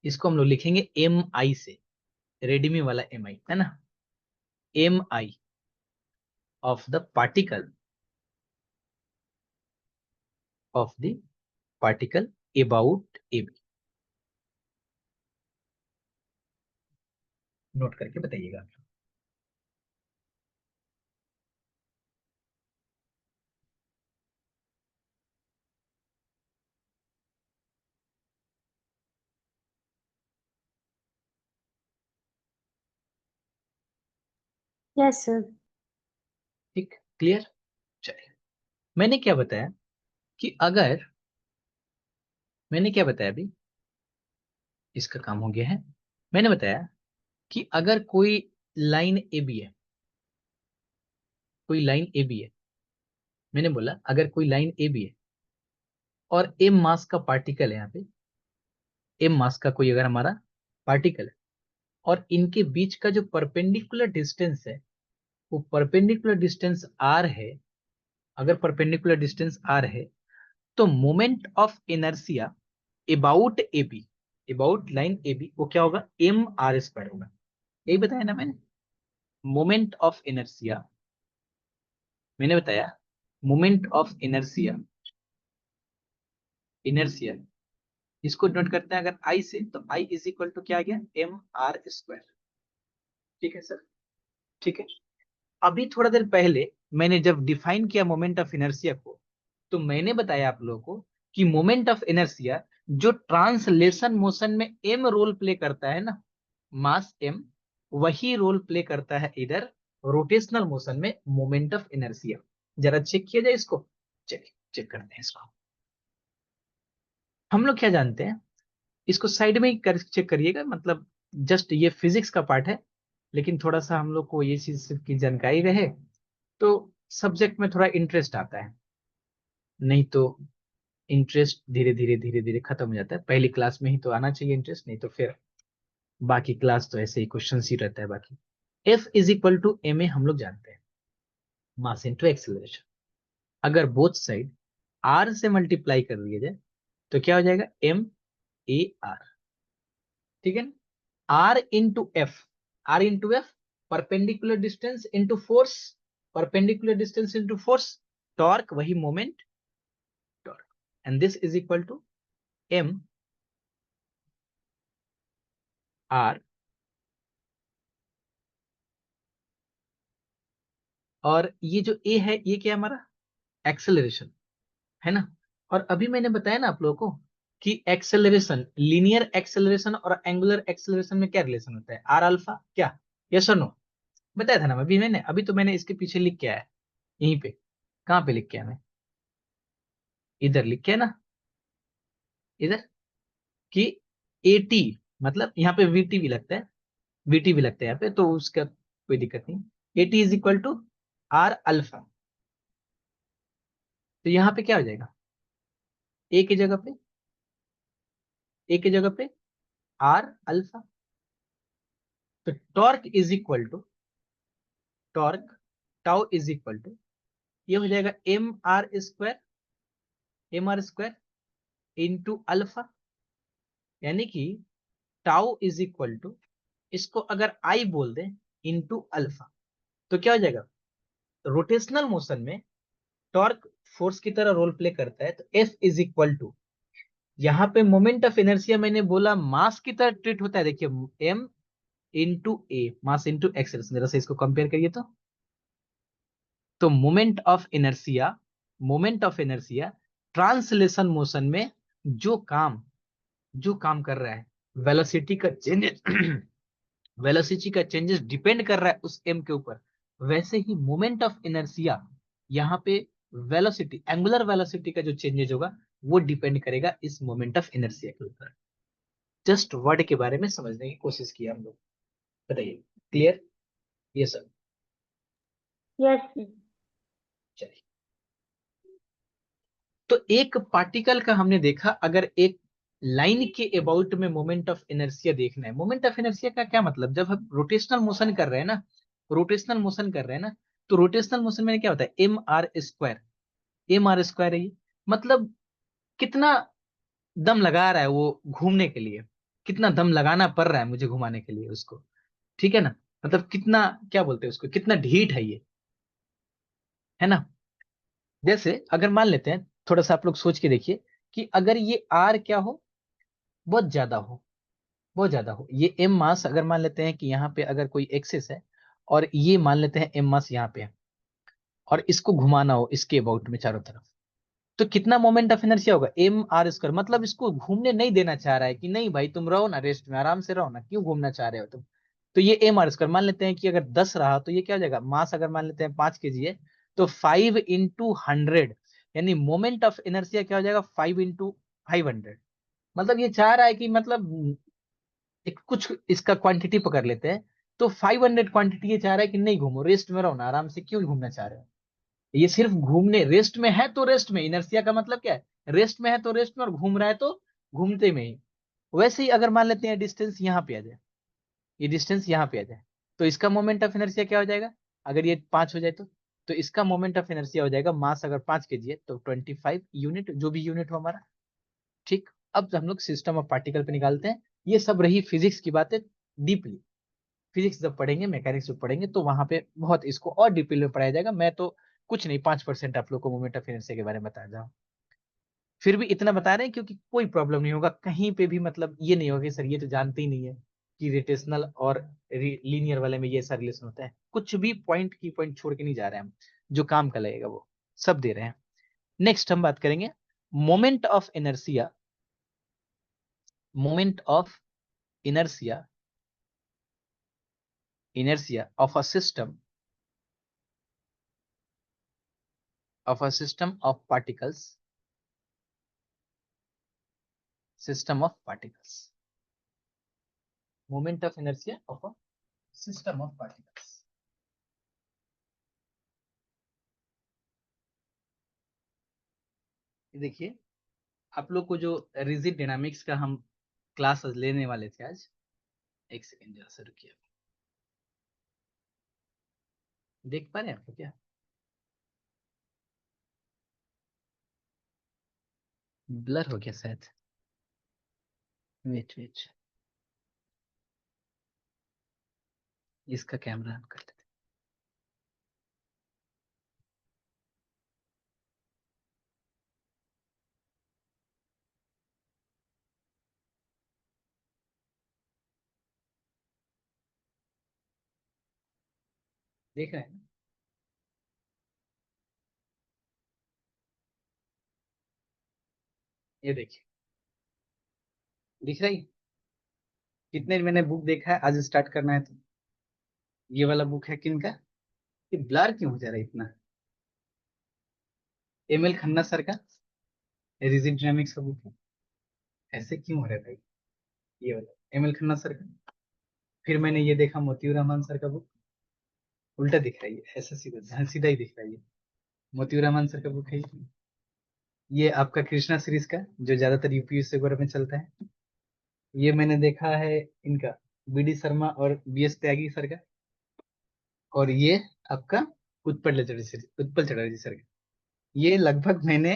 इसको हम लोग लिखेंगे एम आई से, रेडमी वाला एम आई है ना, M I of the particle, of the particle about A B. Note करके बताइएगा। Yes sir. ठीक, क्लियर? चलिए, मैंने क्या बताया कि अगर, मैंने क्या बताया अभी, इसका काम हो गया है। मैंने बताया कि अगर कोई लाइन ए बी है, कोई लाइन ए बी है, मैंने बोला अगर कोई लाइन ए बी है और एम मास का पार्टिकल है, यहाँ पे एम मास का कोई अगर हमारा पार्टिकल है, और इनके बीच का जो परपेंडिकुलर डिस्टेंस है वो परपेंडिकुलर डिस्टेंस आर है, अगर परपेंडिकुलर डिस्टेंस आर है, तो moment of inertia about A B, about line A B, वो क्या होगा, एम आर स्क्वायर होगा। यही बताया ना मैंने, मोमेंट ऑफ इनर्शिया, मैंने बताया मोमेंट ऑफ इनर्शिया, इनर्शिया इसको नोट करते हैं अगर आई से, तो आई इज इक्वल टू क्या आ गया, एम आर स्क्वायर। ठीक है सर, ठीक है। अभी थोड़ा देर पहले मैंने जब डिफाइन किया मोमेंट ऑफ इनर्शिया को, तो मैंने बताया आप लोगों को कि मोमेंट ऑफ इनर्शिया जो ट्रांसलेशन मोशन में एम रोल प्ले करता है ना, मास एम, वही रोल प्ले करता है इधर रोटेशनल मोशन में मोमेंट ऑफ इनर्शिया। जरा चेक किया जाए इसको, चलिए चेक करते हैं इसको। हम लोग क्या जानते हैं, इसको साइड में ही कर चेक करिएगा, मतलब जस्ट ये फिजिक्स का पार्ट है, लेकिन थोड़ा सा हम लोग को ये चीज की जानकारी रहे तो सब्जेक्ट में थोड़ा इंटरेस्ट आता है, नहीं तो इंटरेस्ट धीरे धीरे धीरे धीरे खत्म हो जाता है। पहली क्लास में ही तो आना चाहिए इंटरेस्ट, नहीं तो फिर बाकी क्लास तो ऐसे ही क्वेश्चन ही रहता है बाकी। F is equal to M A हम लोग जानते हैं, मास इनटू एक्सेलरेशन। अगर बोथ साइड आर से मल्टीप्लाई कर दिया जाए तो क्या हो जाएगा, एम ए आर। ठीक है ना, R into F, R into F, perpendicular distance into force, perpendicular distance into force, torque वही moment, torque, and this is equal to M R, और ये जो ए है ये क्या है हमारा, एक्सेलरेशन है ना। और अभी मैंने बताया ना आप लोगों को कि एक्सेलरेशन, लीनियर एक्सेलरेशन और एंगुलर एक्सेलरेशन में क्या रिलेशन होता है, आर अल्फा, क्या, यस और नो, बताया था ना अभी मैंने, अभी तो मैंने इसके पीछे लिख के आया यहीं पे, कहाँ पे लिख के आया मैं, इधर लिख के है ना, इधर, कि एटी, मतलब यहाँ पे वीटी भी लगता है, वीटी भी लगता है यहाँ पे, तो उसका कोई दिक्कत नहीं, AT is equal to R alpha. तो यहाँ पे क्या हो जाएगा, ए की जगह पे, ए की जगह पे आर अल्फा, तो torque is equal to, torque tau is equal to, ये हो जाएगा M R square, M R square into alpha, यानी कि टाउ इज इक्वल टू, इसको अगर आई बोल दें, इंटू अल्फा, तो क्या हो जाएगा, रोटेशनल मोशन में टॉर्क फोर्स की तरह रोल प्ले करता है, तो एफ इज इक्वल टू, यहाँ पे मोमेंट ऑफ इनर्शिया मैंने बोला मास की तरह ट्रीट होता है, देखिए एम इंटू ए, मास इंटू एक्सेलरेशन, जरा से इसको कंपेयर करिए तो moment of inertia, moment of inertia translation motion में जो काम, जो काम कर रहा है, वेलोसिटी का चेंजेस वेलोसिटी का चेंजेस डिपेंड कर रहा है उस एम के ऊपर, वैसे ही मोमेंट ऑफ इनर्शिया यहाँ पे वेलोसिटी, एंगुलर वेलोसिटी का जो चेंजेस होगा वो डिपेंड करेगा इस मोमेंट ऑफ इनर्शिया के ऊपर। जस्ट वर्ड के बारे में समझने की कोशिश की हम लोग, बताइए क्लियर, ये सब, Yes, sir. चलिए। तो एक पार्टिकल का हमने देखा, अगर एक लाइन के अबाउट में मोमेंट ऑफ इनर्शिया देखना है, मोमेंट ऑफ इनर्शिया का क्या मतलब, जब हम रोटेशनल मोशन कर रहे हैं ना, रोटेशनल मोशन कर रहे हैं ना, तो रोटेशनल मोशन में क्या होता है, M R square, M R square है ये, मतलब कितना दम लगा रहा है वो घूमने के लिए, कितना दम लगाना पड़ रहा है मुझे घुमाने के लिए उसको, ठीक है ना, मतलब कितना, क्या बोलते हैं उसको, कितना ढीठ है ये, है ना। जैसे अगर मान लेते हैं, थोड़ा सा आप लोग सोच के देखिए कि अगर ये आर क्या हो, बहुत ज्यादा हो, बहुत ज्यादा हो, ये एम मास अगर मान लेते हैं कि यहाँ पे अगर कोई एक्सेस है, और ये मान लेते हैं एम मास यहाँ पे है, और इसको घुमाना हो इसके अबाउट में चारों तरफ, तो कितना मोमेंट ऑफ इनर्शिया होगा, एम आर स्क्वायर, मतलब इसको घूमने नहीं देना चाह रहा है कि नहीं भाई तुम रहो ना रेस्ट में, आराम से रहो ना, क्यों घूमना चाह रहे हो तुम। तो ये एम आर स्क्वायर मान लेते हैं कि अगर 10 रहा तो ये क्या हो जाएगा, मास अगर मान लेते हैं 5 kg है, तो 5 × 100, यानी मोमेंट ऑफ इनर्शिया क्या हो जाएगा, 5 × 500। मतलब ये चाह रहा है कि मतलब एक कुछ इसका क्वांटिटी पकड़ लेते हैं, तो 500 क्वांटिटी ये चाह रहा है कि नहीं घूमो, रेस्ट में रहो ना आराम से, क्यों घूमना चाह रहे हो। ये सिर्फ घूमने, रेस्ट में है तो रेस्ट में, इनर्शिया का मतलब क्या है, रेस्ट में है तो रेस्ट में, और घूम रहा है तो घूमते में ही। वैसे ही अगर मान लेते हैं डिस्टेंस यहाँ पे आ जाए, ये डिस्टेंस यहाँ पे आ जाए, तो इसका मोमेंट ऑफ इनर्शिया क्या हो जाएगा, अगर ये 5 हो जाए तो इसका मोमेंट ऑफ इनर्शिया हो जाएगा, मास अगर 5 kg है तो 25 यूनिट, जो भी यूनिट हो हमारा। ठीक, अब हम लोग सिस्टम ऑफ पार्टिकल पे निकालते हैं, ये सब रही फिजिक्स की बातें डीपली। फिजिक्स जब पढ़ेंगे, मैकेनिक्स जब पढ़ेंगे, तो वहां पे बहुत इसको और डिटेल में पढ़ाया जाएगा। मैं तो कुछ नहीं, 5% आप लोग को मोमेंट ऑफ इनर्शिया के बारे में बता रहा हूँ। फिर भी इतना बता रहे हैं क्योंकि कोई प्रॉब्लम नहीं होगा कहीं पे भी, मतलब ये नहीं होगा कि सर ये तो जानते ही नहीं है कि रोटेशनल और लीनियर वाले में ये ऐसा रिलेशन होता है। कुछ भी पॉइंट की पॉइंट छोड़ के नहीं जा रहे हैं हम, जो काम का लगेगा वो सब दे रहे हैं। नेक्स्ट हम बात करेंगे moment of inertia. Moment of inertia, inertia of a system, of particles, system of particles, moment of inertia of a system of particles। देखिए, आप लोग को जो रिजिड डायनामिक्स का हम क्लास लेने वाले थे आज, एक सेकेंड जरा से रुकिए, देख पा रहे हैं आपको क्या? ब्लर हो गया शायद, वेट वेट, इसका कैमरा ऑन कर लेते हैं। देख रहे हैं ना? ये देखिए, दिख रही? कितने मैंने बुक देखा है, आज स्टार्ट करना है तो ये वाला बुक है किनका? ये ब्लर क्यों हो जा रहा है इतना? एमएल खन्ना सर का रिजिड डायनामिक्स का बुक है, ऐसे क्यों हो रहा है भाई? ये वाला एमएल खन्ना सर का। फिर मैंने ये देखा मोतियूर रहमान सर का बुक, उल्टा दिख रहा है, ऐसा सीधा, हाँ, सीधा ही दिख रहा है। मोतियूर रहमान सर का बुक है ये आपका कृष्णा सीरीज का, जो ज्यादातर यूपीएससी वगैरह में चलता है। ये मैंने देखा है इनका बीडी शर्मा और बीएस त्यागी सर का। और ये आपका उत्पल चटर्जी सर का। ये लगभग मैंने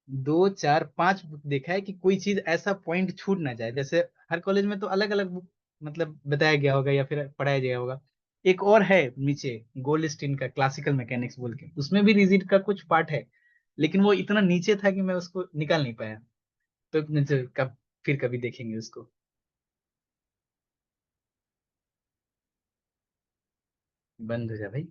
2 4 5 बुक देखा है कि कोई चीज ऐसा पॉइंट छूट ना जाए। जैसे हर कॉलेज में तो अलग अलग बुक मतलब बताया गया होगा या फिर पढ़ाया गया होगा। एक और है नीचे, गोल्डस्टीन का क्लासिकल मैकेनिक्स बोल के, उसमें भी रिजिड का कुछ पार्ट है, लेकिन वो इतना नीचे था कि मैं उसको निकाल नहीं पाया। तो फिर कभी देखेंगे उसको। बंद हो जा भाई।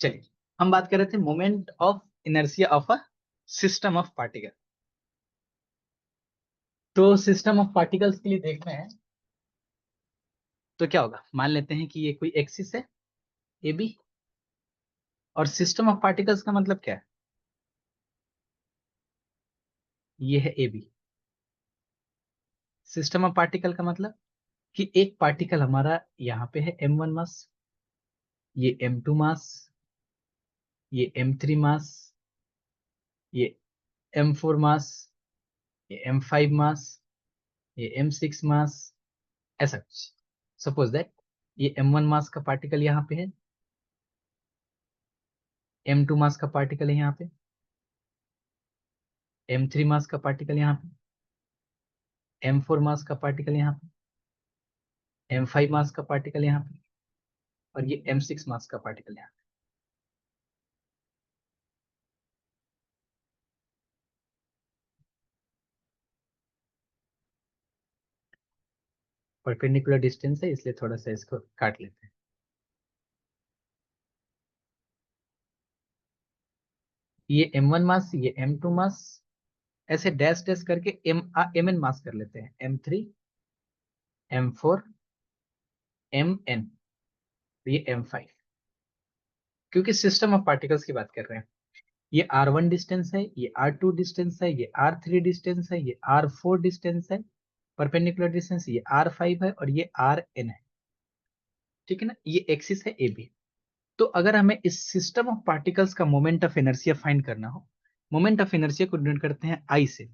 चलिए, हम बात कर रहे थे moment of inertia of a system of particle. तो सिस्टम ऑफ पार्टिकल्स के लिए देखना है तो क्या होगा, मान लेते हैं कि ये कोई एक्सिस है ए बी, और सिस्टम ऑफ पार्टिकल्स का मतलब क्या है? ये है A B. System of particle का मतलब कि एक पार्टिकल हमारा यहाँ पे है m1 मास, ये m2 मास, ये m3 मास, ये m4 मास, ये m5 मास, ये m6 मास, ऐसा कुछ। सपोज दैट ये m1 मास का पार्टिकल यहाँ पे है, m2 मास का पार्टिकल है यहाँ पे, m3 मास का पार्टिकल यहाँ पे, m4 मास का पार्टिकल यहाँ पे, m5 मास का पार्टिकल यहाँ पे, और ये m6 मास का पार्टिकल यहाँ पे। परपेंडिकुलर डिस्टेंस है इसलिए थोड़ा सा इसको काट लेते हैं। ये m1 मास, ये m2 मास, ऐसे डैश डैश करके mn मास कर लेते हैं, m3, m4, mn, ये m5, क्योंकि सिस्टम ऑफ पार्टिकल्स की बात कर रहे हैं। ये r1 डिस्टेंस है, ये r2 डिस्टेंस है, ये r3 डिस्टेंस है, ये r4 डिस्टेंस है, परपेंडिकुलर डिस्टेंस ये r5 है, और ये rn है। ठीक है ना, ये एक्सिस है ए बी। तो अगर हमें इस सिस्टम ऑफ पार्टिकल्स का मोमेंट ऑफ इनर्शिया फाइंड करना हो, मोमेंट ऑफ इनर्शिया को डिनोट करते हैं आई से।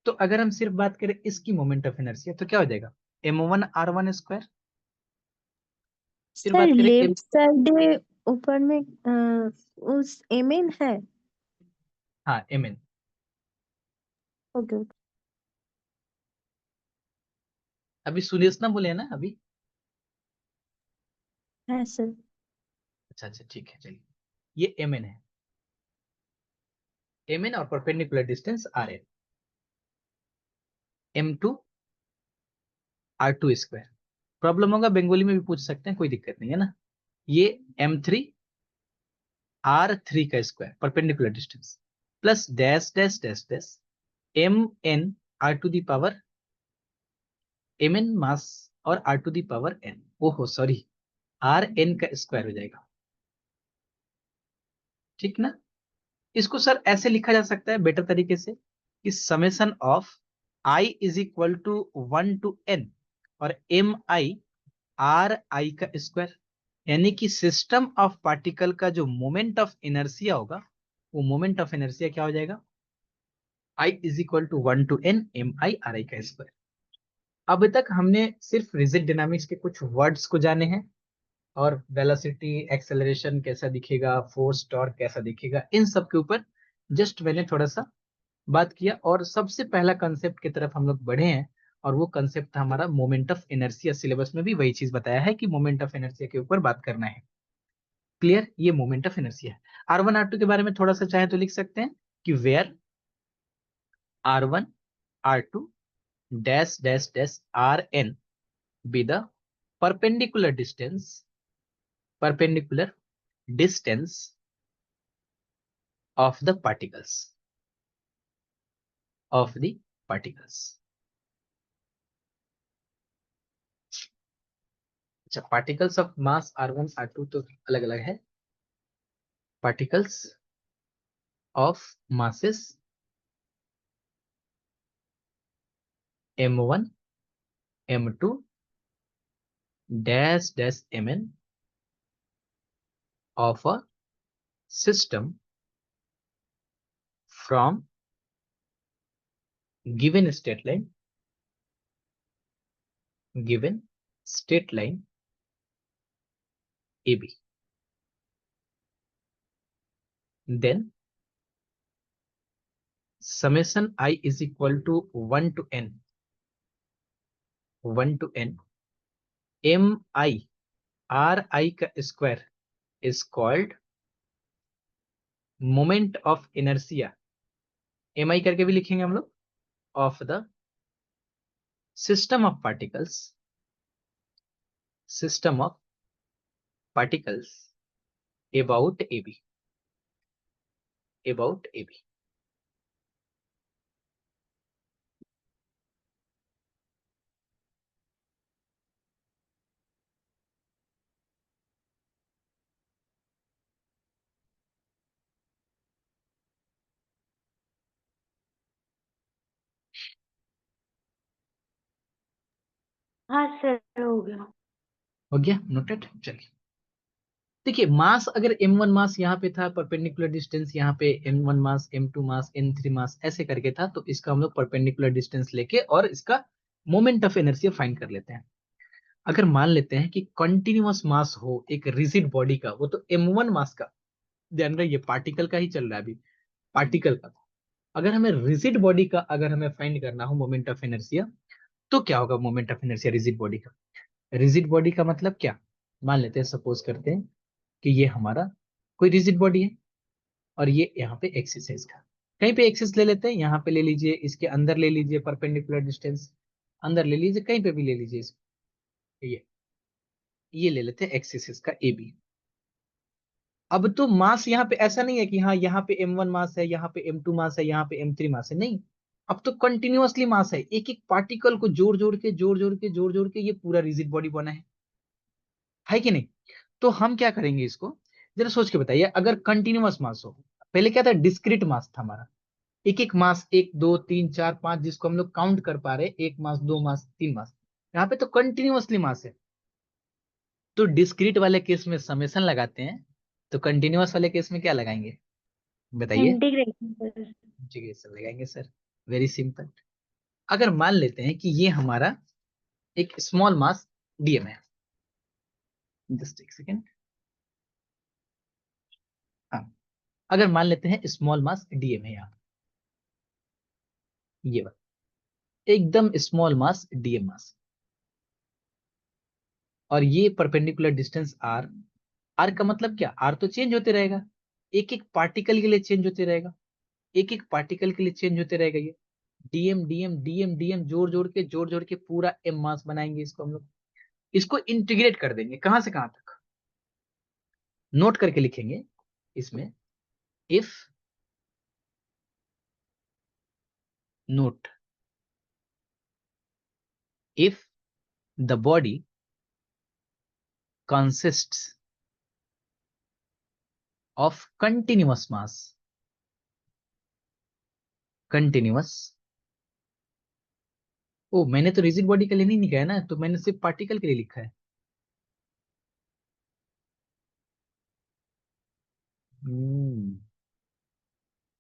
तो अगर हम सिर्फ बात करें इसकी मोमेंट ऑफ इनर्शिया तो क्या हो जाएगा, m1 r1 स्क्वायर। फिर सर बात करें लेफ्ट साइड ऊपर में उस एमएन है। हाँ mn। Okay okay. अभी सुरेश ना बोले ना अभी। है सर। अच्छा अच्छा ठीक है चलिए, ये mn है, mn और perpendicular distance rn, m2 r2 square. Problem होगा बंगाली में भी पूछ सकते हैं, कोई दिक्कत नहीं है ना। ये m3 r3 का square perpendicular distance plus dash dash dash dash mn r to the power mn mass और r to the power n, ओहो सॉरी rn का स्क्वायर हो जाएगा, ठीक ना। इसको सर ऐसे लिखा जा सकता है बेटर तरीके से कि summation of i is equal to 1 to n और एम आई आर आई का स्क्वायर, यानी कि सिस्टम ऑफ पार्टिकल का जो मोमेंट ऑफ इनर्सिया होगा वो मोमेंट ऑफ इनर्सिया क्या हो जाएगा, i is equal to 1 to n M I R I का स्क्वायर। अब तक हमने सिर्फ रिजिड डायनामिक्स के कुछ वर्ड्स को जाने हैं, और वेलोसिटी एक्सेलरेशन कैसा दिखेगा, फोर्स टॉर्क कैसा दिखेगा, इन सब के ऊपर जस्ट मैंने थोड़ा सा बात किया। और सबसे पहला कंसेप्ट की तरफ हम लोग बढ़े हैं, और वो कंसेप्ट था हमारा मोमेंट ऑफ इनर्शिया। सिलेबस में भी वही चीज बताया है कि मोमेंट ऑफ इनर्शिया के ऊपर बात करना है। क्लियर, ये मोमेंट ऑफ इनर्शिया है। R1 R2 के बारे में थोड़ा सा चाहे तो लिख सकते हैं कि where R1 R2 dash dash dash Rn be the perpendicular distance of the particles। अच्छा, particles of mass R1 R2 तो अलग अलग है, particles of masses m1 m2 dash dash mn of a system from given state line AB, then summation I is equal to 1 to n m I r I का square is called moment of inertia, mi करके भी लिखेंगे हम लोग, of the system of particles about AB। हाँ sir, हो गया। हो गया नोटेड। चलिए देखिए, मास अगर m1 मास यहाँ पे था, परपेंडिकुलर डिस्टेंस यहाँ पे m1 मास, m2 मास, m3 मास ऐसे करके था, तो इसका हम लोग परपेंडिकुलर डिस्टेंस लेके और इसका मोमेंट ऑफ इनर्शिया फाइंड कर लेते हैं। अगर मान लेते हैं कि कंटिन्यूअस मास हो एक रिजिड बॉडी का, वो तो m1 मास का, ध्यान रखिए पार्टिकल का ही चल रहा है अभी, पार्टिकल का। अगर हमें रिजिड बॉडी का अगर हमें फाइंड करना हो मोमेंट ऑफ इनर्शिया, तो क्या होगा moment of inertia rigid body का। रिजिड बॉडी का मतलब क्या, मान लेते हैं सपोज करते हैं कि ये हमारा कोई रिजिड बॉडी है, और ये यहाँ पे एक्सिस है इसका, कहीं पे एक्सिस ले लेते हैं, यहाँ पे ले लीजिए, इसके अंदर ले लीजिए परपेंडिकुलर डिस्टेंस, अंदर ले लीजिए, कहीं पे भी ले लीजिए इसको, ये ले लेते हैं एक्सिस इसका ए बी। अब तो मास यहाँ पे ऐसा नहीं है कि हाँ यहाँ पे m1 मास है, यहाँ पे m2 मास है, यहाँ पे m3 मास है, नहीं। अब तो कंटिन्यूअसली मास है, एक एक पार्टिकल को जोड़ जोड़ के ये पूरा रिजिड बॉडी बना है कि नहीं। तो हम क्या करेंगे इसको, जरा सोच के बताइए, अगर कंटिन्यूअस मास हो, पहले क्या था, डिस्क्रीट मास था हमारा, एक एक मास, 1 2 3 4 5, जिसको हम लोग काउंट कर पा रहे, 1 मास 2 मास 3 मास। यहाँ पे तो कंटिन्यूअसली मास है, तो डिस्क्रीट वाले केस में समेशन लगाते हैं, तो कंटिन्यूअस वाले केस में क्या लगाएंगे बताइए। Integration sir. इंटीग्रेशन लगाएंगे सर, वेरी सिंपल। अगर मान लेते हैं कि ये हमारा एक स्मॉल मास डीएम है, जस्ट एक सेकेंड, अगर मान लेते हैं स्मॉल मास डीएम है, यहाँ ये बात एकदम स्मॉल मास डीएम मास, और ये परपेंडिकुलर डिस्टेंस आर। आर का मतलब क्या, आर तो चेंज होते रहेगा, एक एक पार्टिकल के लिए चेंज होते रहेगा, एक एक पार्टिकल के लिए चेंज होते रहेगा ये। डीएम डीएम डीएम डीएम जोड़ जोड़ के पूरा एम मास बनाएंगे इसको हम लोग। इसको इंटीग्रेट कर देंगे कहां से कहां तक, नोट करके लिखेंगे इसमें, if not, if the body consists of continuous mass, continuous, ओ मैंने तो रिजिड बॉडी के लिए नहीं लिखा है ना, तो मैंने सिर्फ पार्टिकल के लिए लिखा है। हम्म,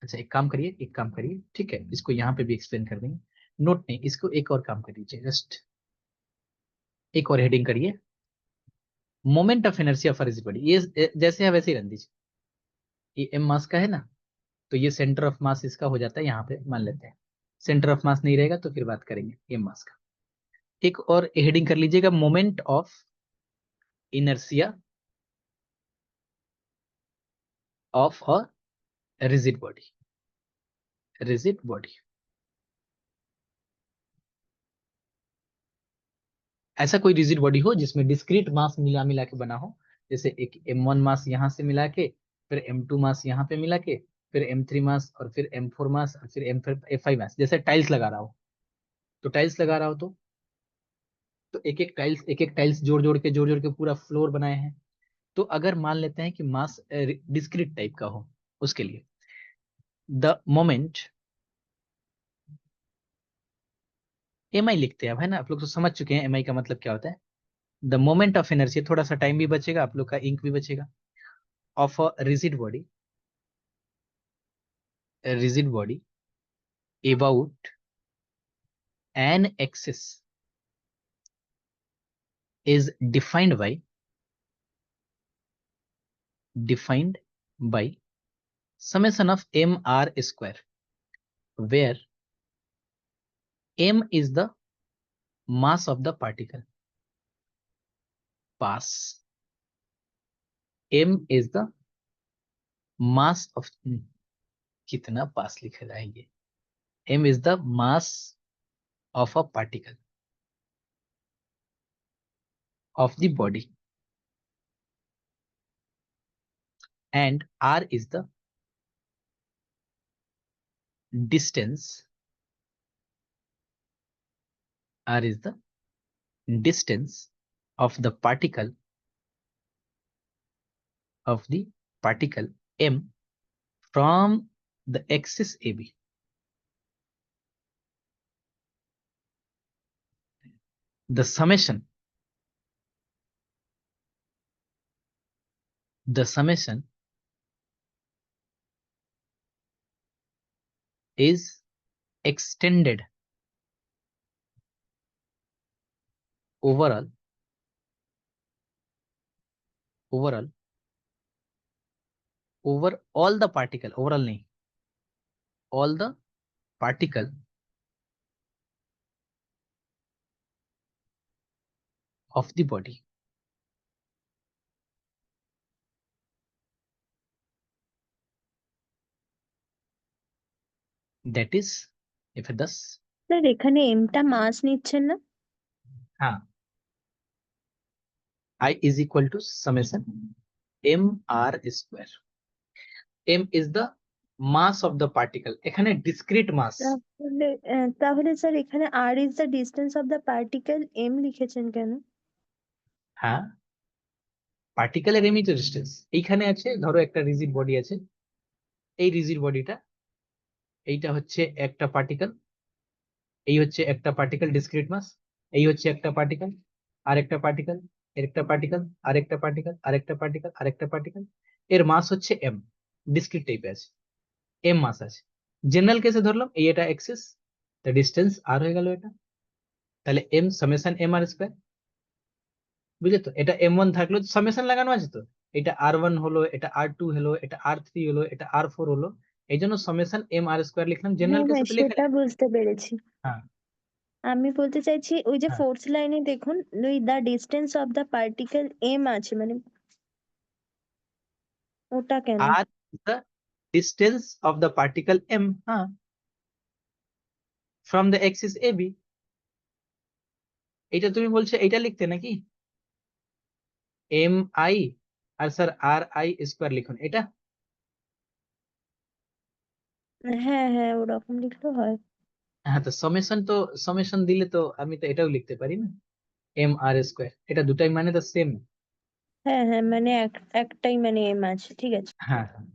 अच्छा एक काम करिए, एक काम करिए, ठीक है, इसको यहाँ पे भी एक्सप्लेन कर देंगे, नोट नहीं, इसको एक और काम कर दीजिए, जस्ट एक और हेडिंग करिए, moment of inertia for rigid body, ये जैसे है वैसे ही रख दीजिए। ये एम मास का है ना, तो ये सेंटर ऑफ मास इसका हो जाता है, यहाँ पे मान लेते हैं सेंटर ऑफ मास नहीं रहेगा तो फिर बात करेंगे एम मास का। एक और हेडिंग कर लीजिएगा, moment of inertia of a rigid body, rigid body. ऐसा कोई रिजिड बॉडी हो जिसमें डिस्क्रीट मास मिला मिला के बना हो, जैसे एक M1 मास यहाँ से मिला के, फिर M2 मास यहाँ पे मिला के, फिर M3 मास, और फिर M4 मास, और फिर F5 मास, जैसे टाइल्स लगा रहा हो, तो टाइल्स लगा रहा हो तो एक एक टाइल्स जोड़ जोड़ के पूरा फ्लोर बनाए हैं। तो अगर मान लेते हैं कि मास डिस्क्रीट टाइप का हो, उसके लिए द मोमेंट, एम आई लिखते हैं अब, है ना, आप लोग तो समझ चुके हैं एम आई का मतलब क्या होता है। द मोमेंट ऑफ एनर्जी, थोड़ा सा टाइम भी बचेगा आप लोग का, इंक भी बचेगा, of a rigid body, rigid body about an axis is defined by summation of mr square, where m is the mass of the particle, pass, m is the mass of, कितना पास लिखा जाएंगे, m is the mass of a particle of the body, and r is the distance, r is the distance of the particle, of the particle m from the axis AB. The summation, the summation is extended overall, overall, over all the particle, overall nahi, all the particle of the body. That is, if thus, sir এখানে এমটা মাস নিচ্ছেন না? हाँ, I is equal to summation m r square. M is the mass of the particle, এখানে discrete mass, তাহলে sir এখানে R is the distance of the particle, M লিখেছেন কেন? হ্যাঁ, পার্টিকেলের এমই তো ডিস্টেন্স, এইখানে আছে, ধরো একটা রিজিড বডি আছে, এই রিজিড বডিটা, এইটা হচ্ছে একটা পার্টিকেল, এই হচ্ছে একটা পার্টিকেল ডিসক্রিট মাস, এই হচ্ছে একটা পার্টিকেল, আরেকটা পার্টিকেল, আরেকটা পার্টিকেল, আরেকটা পার্টিকেল, আরেকটা পার্টিকেল, আরেকটা পার্টিকেল, এর মাস হচ্ছে এম, ডিসক্রিট টাইপে আছে, এম মাস আছে। জেনারেল কেসে ধরলাম এই এটা এক্সিস, তা ডিস্টেন্স আর হয়ে গেল এটা, তাহলে M summation M R square, বুঝলে তো, এটা M1 থাকলো, সামেশন লাগানো আছে তো, এটা R1 হলো, এটা R2 হলো, এটা R3 হলো, এটা R4 হলো, এই জন্য সমেশন এম আর স্কোয়ার লিখলাম, হ্যাঁ জেনারেল হ্যাঁ কেসে তো লেখা সেটা যায়। বুঝতে পেরেছি। হ্যাঁ আমি বলতে চাইছি ওই যে হ্যাঁ, ফোর্থ লাইনে দেখুন, ওই the distance of the particle M আছে, মানে ওটা কেন? R the distance of the particle M, হ্যাঁ, from the axis A B. এটা তুমি বলছো এটা লিখতে নাকি, M I R sir R I square লিখুন এটা। হ্যাঁ হ্যাঁ ওরকম লিখলেও হয়। হ্যাঁ, তো সমেশন দিলে তো আমি তো এটাও লিখতে পারি না, এম আর স্কোয়ার, এটা দুটাই মানে তো সেম। হ্যাঁ হ্যাঁ মানে একটাই মানে এম আছে, ঠিক আছে। হ্যাঁ হ্যাঁ,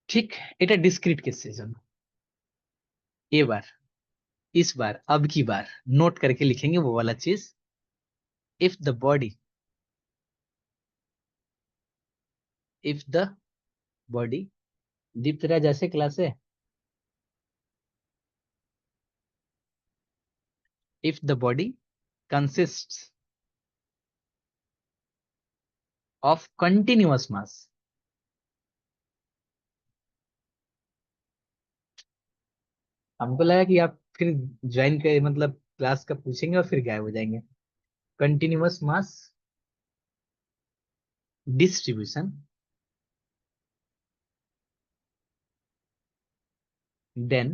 ठीक। এটা ডিসক্রিট কেসের জন্য। এবার इस बार, अब की बार नोट करके लिखेंगे वो वाला चीज। If the body, if the body, दीप्तरा जैसे क्लास है, if the body consists of continuous mass, हमको लगा कि आप फिर ज्वाइन कर मतलब क्लास का पूछेंगे और फिर गायब हो जाएंगे। Continuous mass distribution, then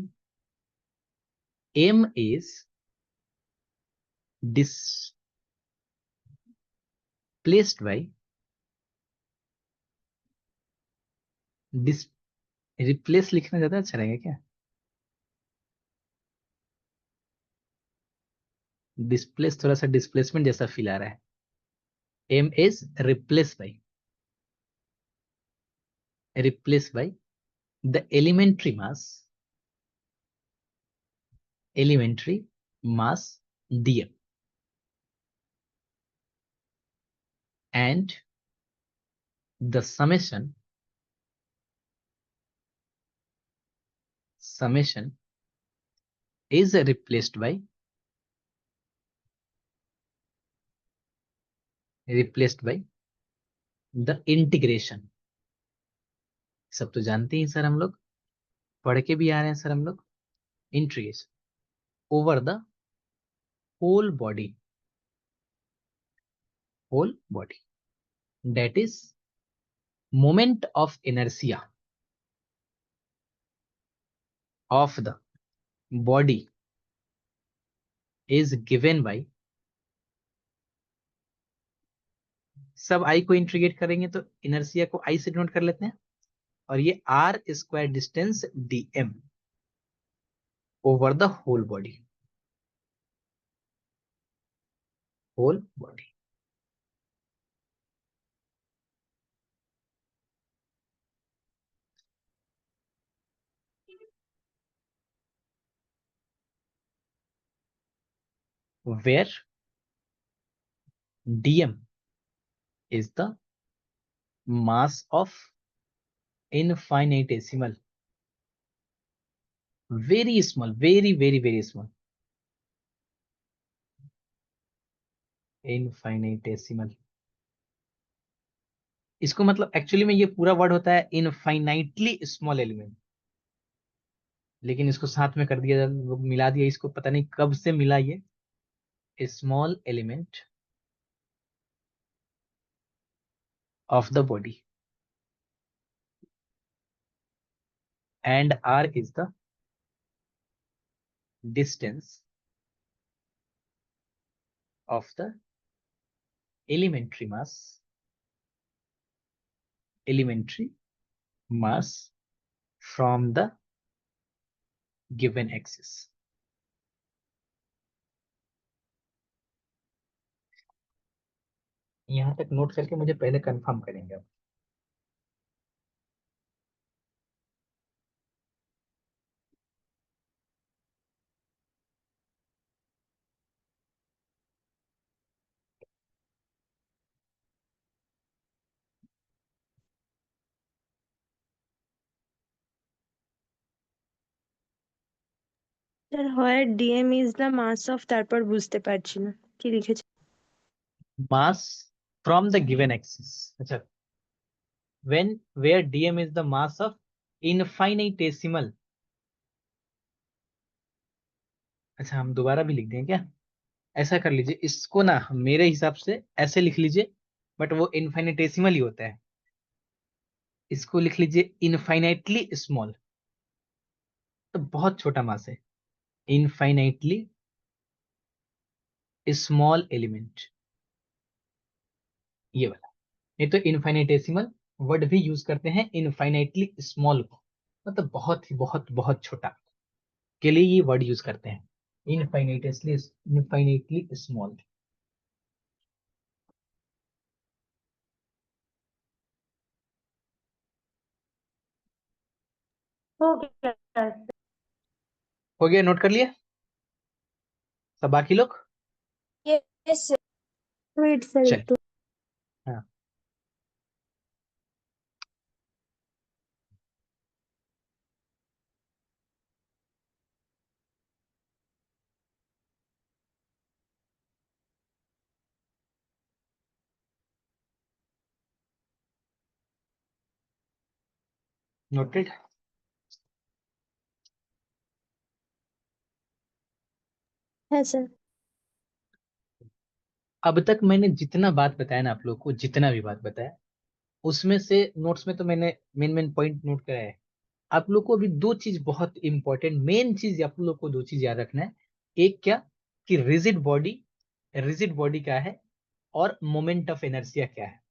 m is displaced by dis replace लिखना ज्यादा अच्छा रहेगा क्या, डिस्प्लेस थोड़ा सा डिस्प्लेसमेंट जैसा फील आ रहा है। m is replaced by the elementary mass dm, and the summation is replaced by the integration। सब तो जानते हैं सर, हम लोग पढ़ के भी आ रहे हैं सर हम लोग। Integration over the whole body, that is moment of inertia of the body is given by, सब आई को इंटीग्रेट करेंगे तो इनर्सिया को आई से डिनोट कर लेते हैं, और ये R square distance dm over the whole body, whole body. where dm is the mass of infinitesimal, very small, very small, infinitesimal। इसको मतलब एक्चुअली में ये पूरा वर्ड होता है इनफाइनाइटली स्मॉल एलिमेंट, लेकिन इसको साथ में कर दिया, मिला दिया इसको, पता नहीं कब से मिला ये, small element of the body, and r is the distance of the elementary mass from the given axis। यहां तक नोट करके मुझे पहले कंफर्म करेंगे आप। স্যার হয় DM is the mass of, তারপর বুঝতে পারছি না কি লিখেছে। Mass from the given axis. अच्छा, when where DM is the mass of infinitesimal. अच्छा, हम दोबारा भी लिख दें क्या? ऐसा कर लीजिए, इसको ना मेरे हिसाब से ऐसे लिख लीजिए, बट वो इनफाइनिटेसिमल ही होता है। इसको लिख लीजिए इनफाइनाइटली स्मॉल, तो बहुत छोटा मास है। इनफाइनाइटली स्मॉल एलिमेंट, ये वाला। नहीं तो इनफाइनिटेसिमल वर्ड भी यूज करते हैं इनफाइनाइटली स्मॉल को, मतलब बहुत ही बहुत बहुत छोटा के लिए ये वर्ड यूज करते हैं, इनफाइनाइटली स्मॉल। हो गया। हो गया, नोट कर लिया सब बाकी लोग? Yes sir. वेट सर चल, एक तो। हाँ, नोटेड। है सर। अब तक मैंने जितना बात बताया ना आप लोग को, जितना भी बात बताया, उसमें से नोट्स में तो मैंने मेन मेन पॉइंट नोट कराया है। आप लोग को अभी दो चीज बहुत इंपॉर्टेंट, मेन चीज आप लोग को दो चीज याद रखना है। एक क्या, कि रिजिड बॉडी क्या है, और मोमेंट ऑफ इनर्शिया क्या है।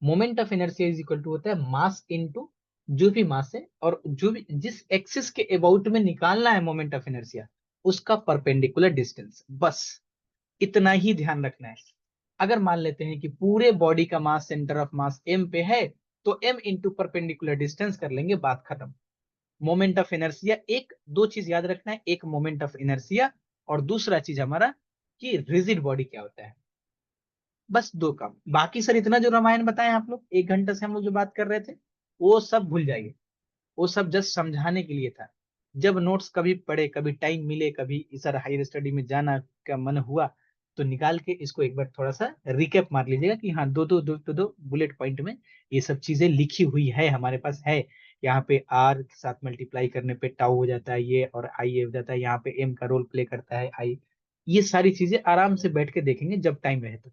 Moment of inertia is equal to होता है मास इनटू जो भी मास है, और जो भी जिस एक्सिस के अबाउट में निकालना है मोमेंट ऑफ इनर्शिया, उसका परपेंडिकुलर डिस्टेंस, बस इतना ही ध्यान रखना है। अगर मान लेते हैं कि पूरे बॉडी का mass center of mass M पे है, तो एम इंटू परपेंडिकुलर डिस्टेंस कर लेंगे, बात खत्म। मोमेंट ऑफ इनर्शिया, एक दो चीज याद रखना है, एक मोमेंट ऑफ इनर्शिया, और दूसरा चीज हमारा कि रिजिड बॉडी क्या होता है। बस दो काम, बाकी सर इतना जो रामायण बताए आप लोग, 1 घंटे से हम लोग जो बात कर रहे थे, वो सब भूल जाइए। वो सब जस्ट समझाने के लिए था। जब नोट्स कभी पढ़े, कभी टाइम मिले, कभी सर हायर स्टडी में जाना का मन हुआ, तो निकाल के इसको एक बार थोड़ा सा रिकैप मार लीजिएगा कि हाँ, दो बुलेट पॉइंट में ये सब चीजें लिखी हुई है, हमारे पास है। यहाँ पे आर के साथ मल्टीप्लाई करने पे टाउ हो जाता है ये, और आई हो जाता है, यहाँ पे एम का रोल प्ले करता है आई। ये सारी चीजें आराम से बैठ के देखेंगे जब टाइम रहे तो।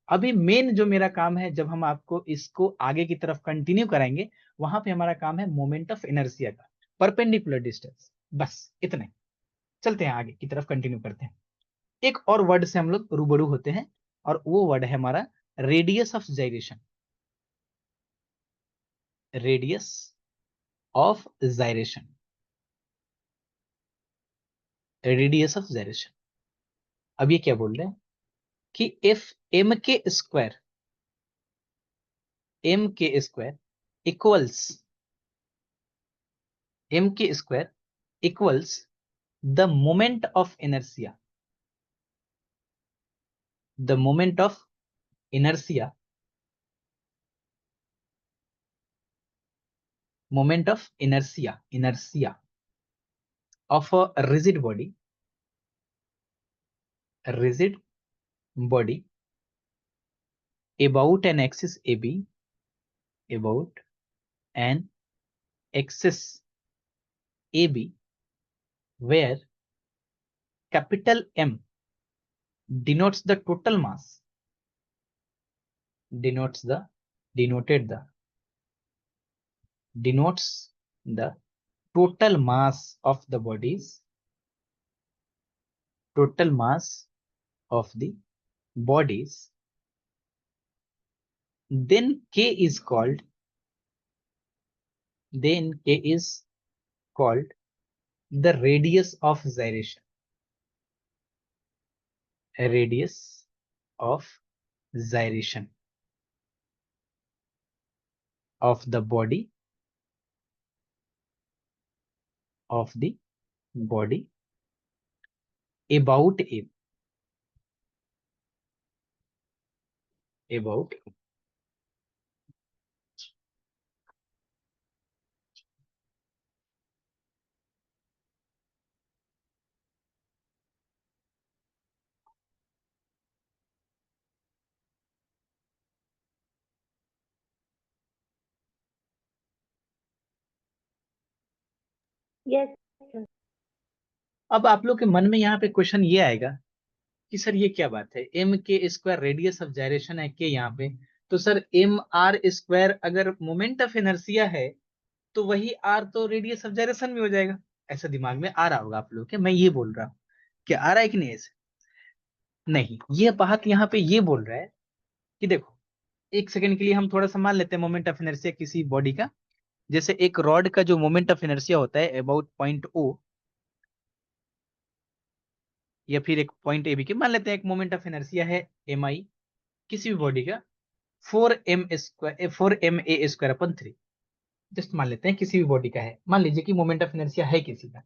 अभी मेन जो मेरा काम है, जब हम आपको इसको आगे की तरफ कंटिन्यू कराएंगे, वहां पे हमारा काम है मोमेंट ऑफ इनर्शिया का, परपेंडिकुलर डिस्टेंस, बस इतने। चलते हैं आगे की तरफ, कंटिन्यू करते हैं। एक और वर्ड से हम लोग रूबरू होते हैं, और वो वर्ड है हमारा radius of gyration. Radius of gyration, radius of gyration. अब ये क्या बोल रहे हैं कि if M K square equals M K square equals the moment of inertia, the moment of inertia, inertia of a rigid body about an axis AB, about an axis AB, where capital M denotes the total mass, denotes the denoted the denotes the total mass of the bodies, total mass of the bodies, then K is called, then K is called the radius of gyration, radius of gyration of the body, of the body about a, about yes sir. अब आप लोग के मन में यहाँ पे question ये आएगा कि सर ये क्या बात है, M K square radius of gyration है के यहाँ पे, तो सर एम आर स्क्वायर अगर मोमेंट ऑफ इनर्शिया है तो वही आर तो रेडियस ऑफ जायरेशन में हो जाएगा। ऐसा दिमाग में आ रहा होगा आप लोग के, मैं ये बोल रहा हूँ, क्या आ रहा है कि नहीं ऐसे? नहीं, ये बात यहाँ पे ये बोल रहा है कि देखो, एक सेकंड के लिए हम थोड़ा सा मान लेते हैं मोमेंट ऑफ इनर्शिया किसी बॉडी का। जैसे एक रॉड का जो मोमेंट ऑफ इनर्शिया होता है अबाउट पॉइंट ओ, या फिर एक पॉइंट ए बी के, मान लेते हैं एक मोमेंट ऑफ इनर्शिया है एम आई किसी भी बॉडी का, 4m² 4ma² 3, जस्ट मान लेते हैं किसी भी बॉडी का है, मान लीजिए कि मोमेंट ऑफ इनर्शिया है किसी का।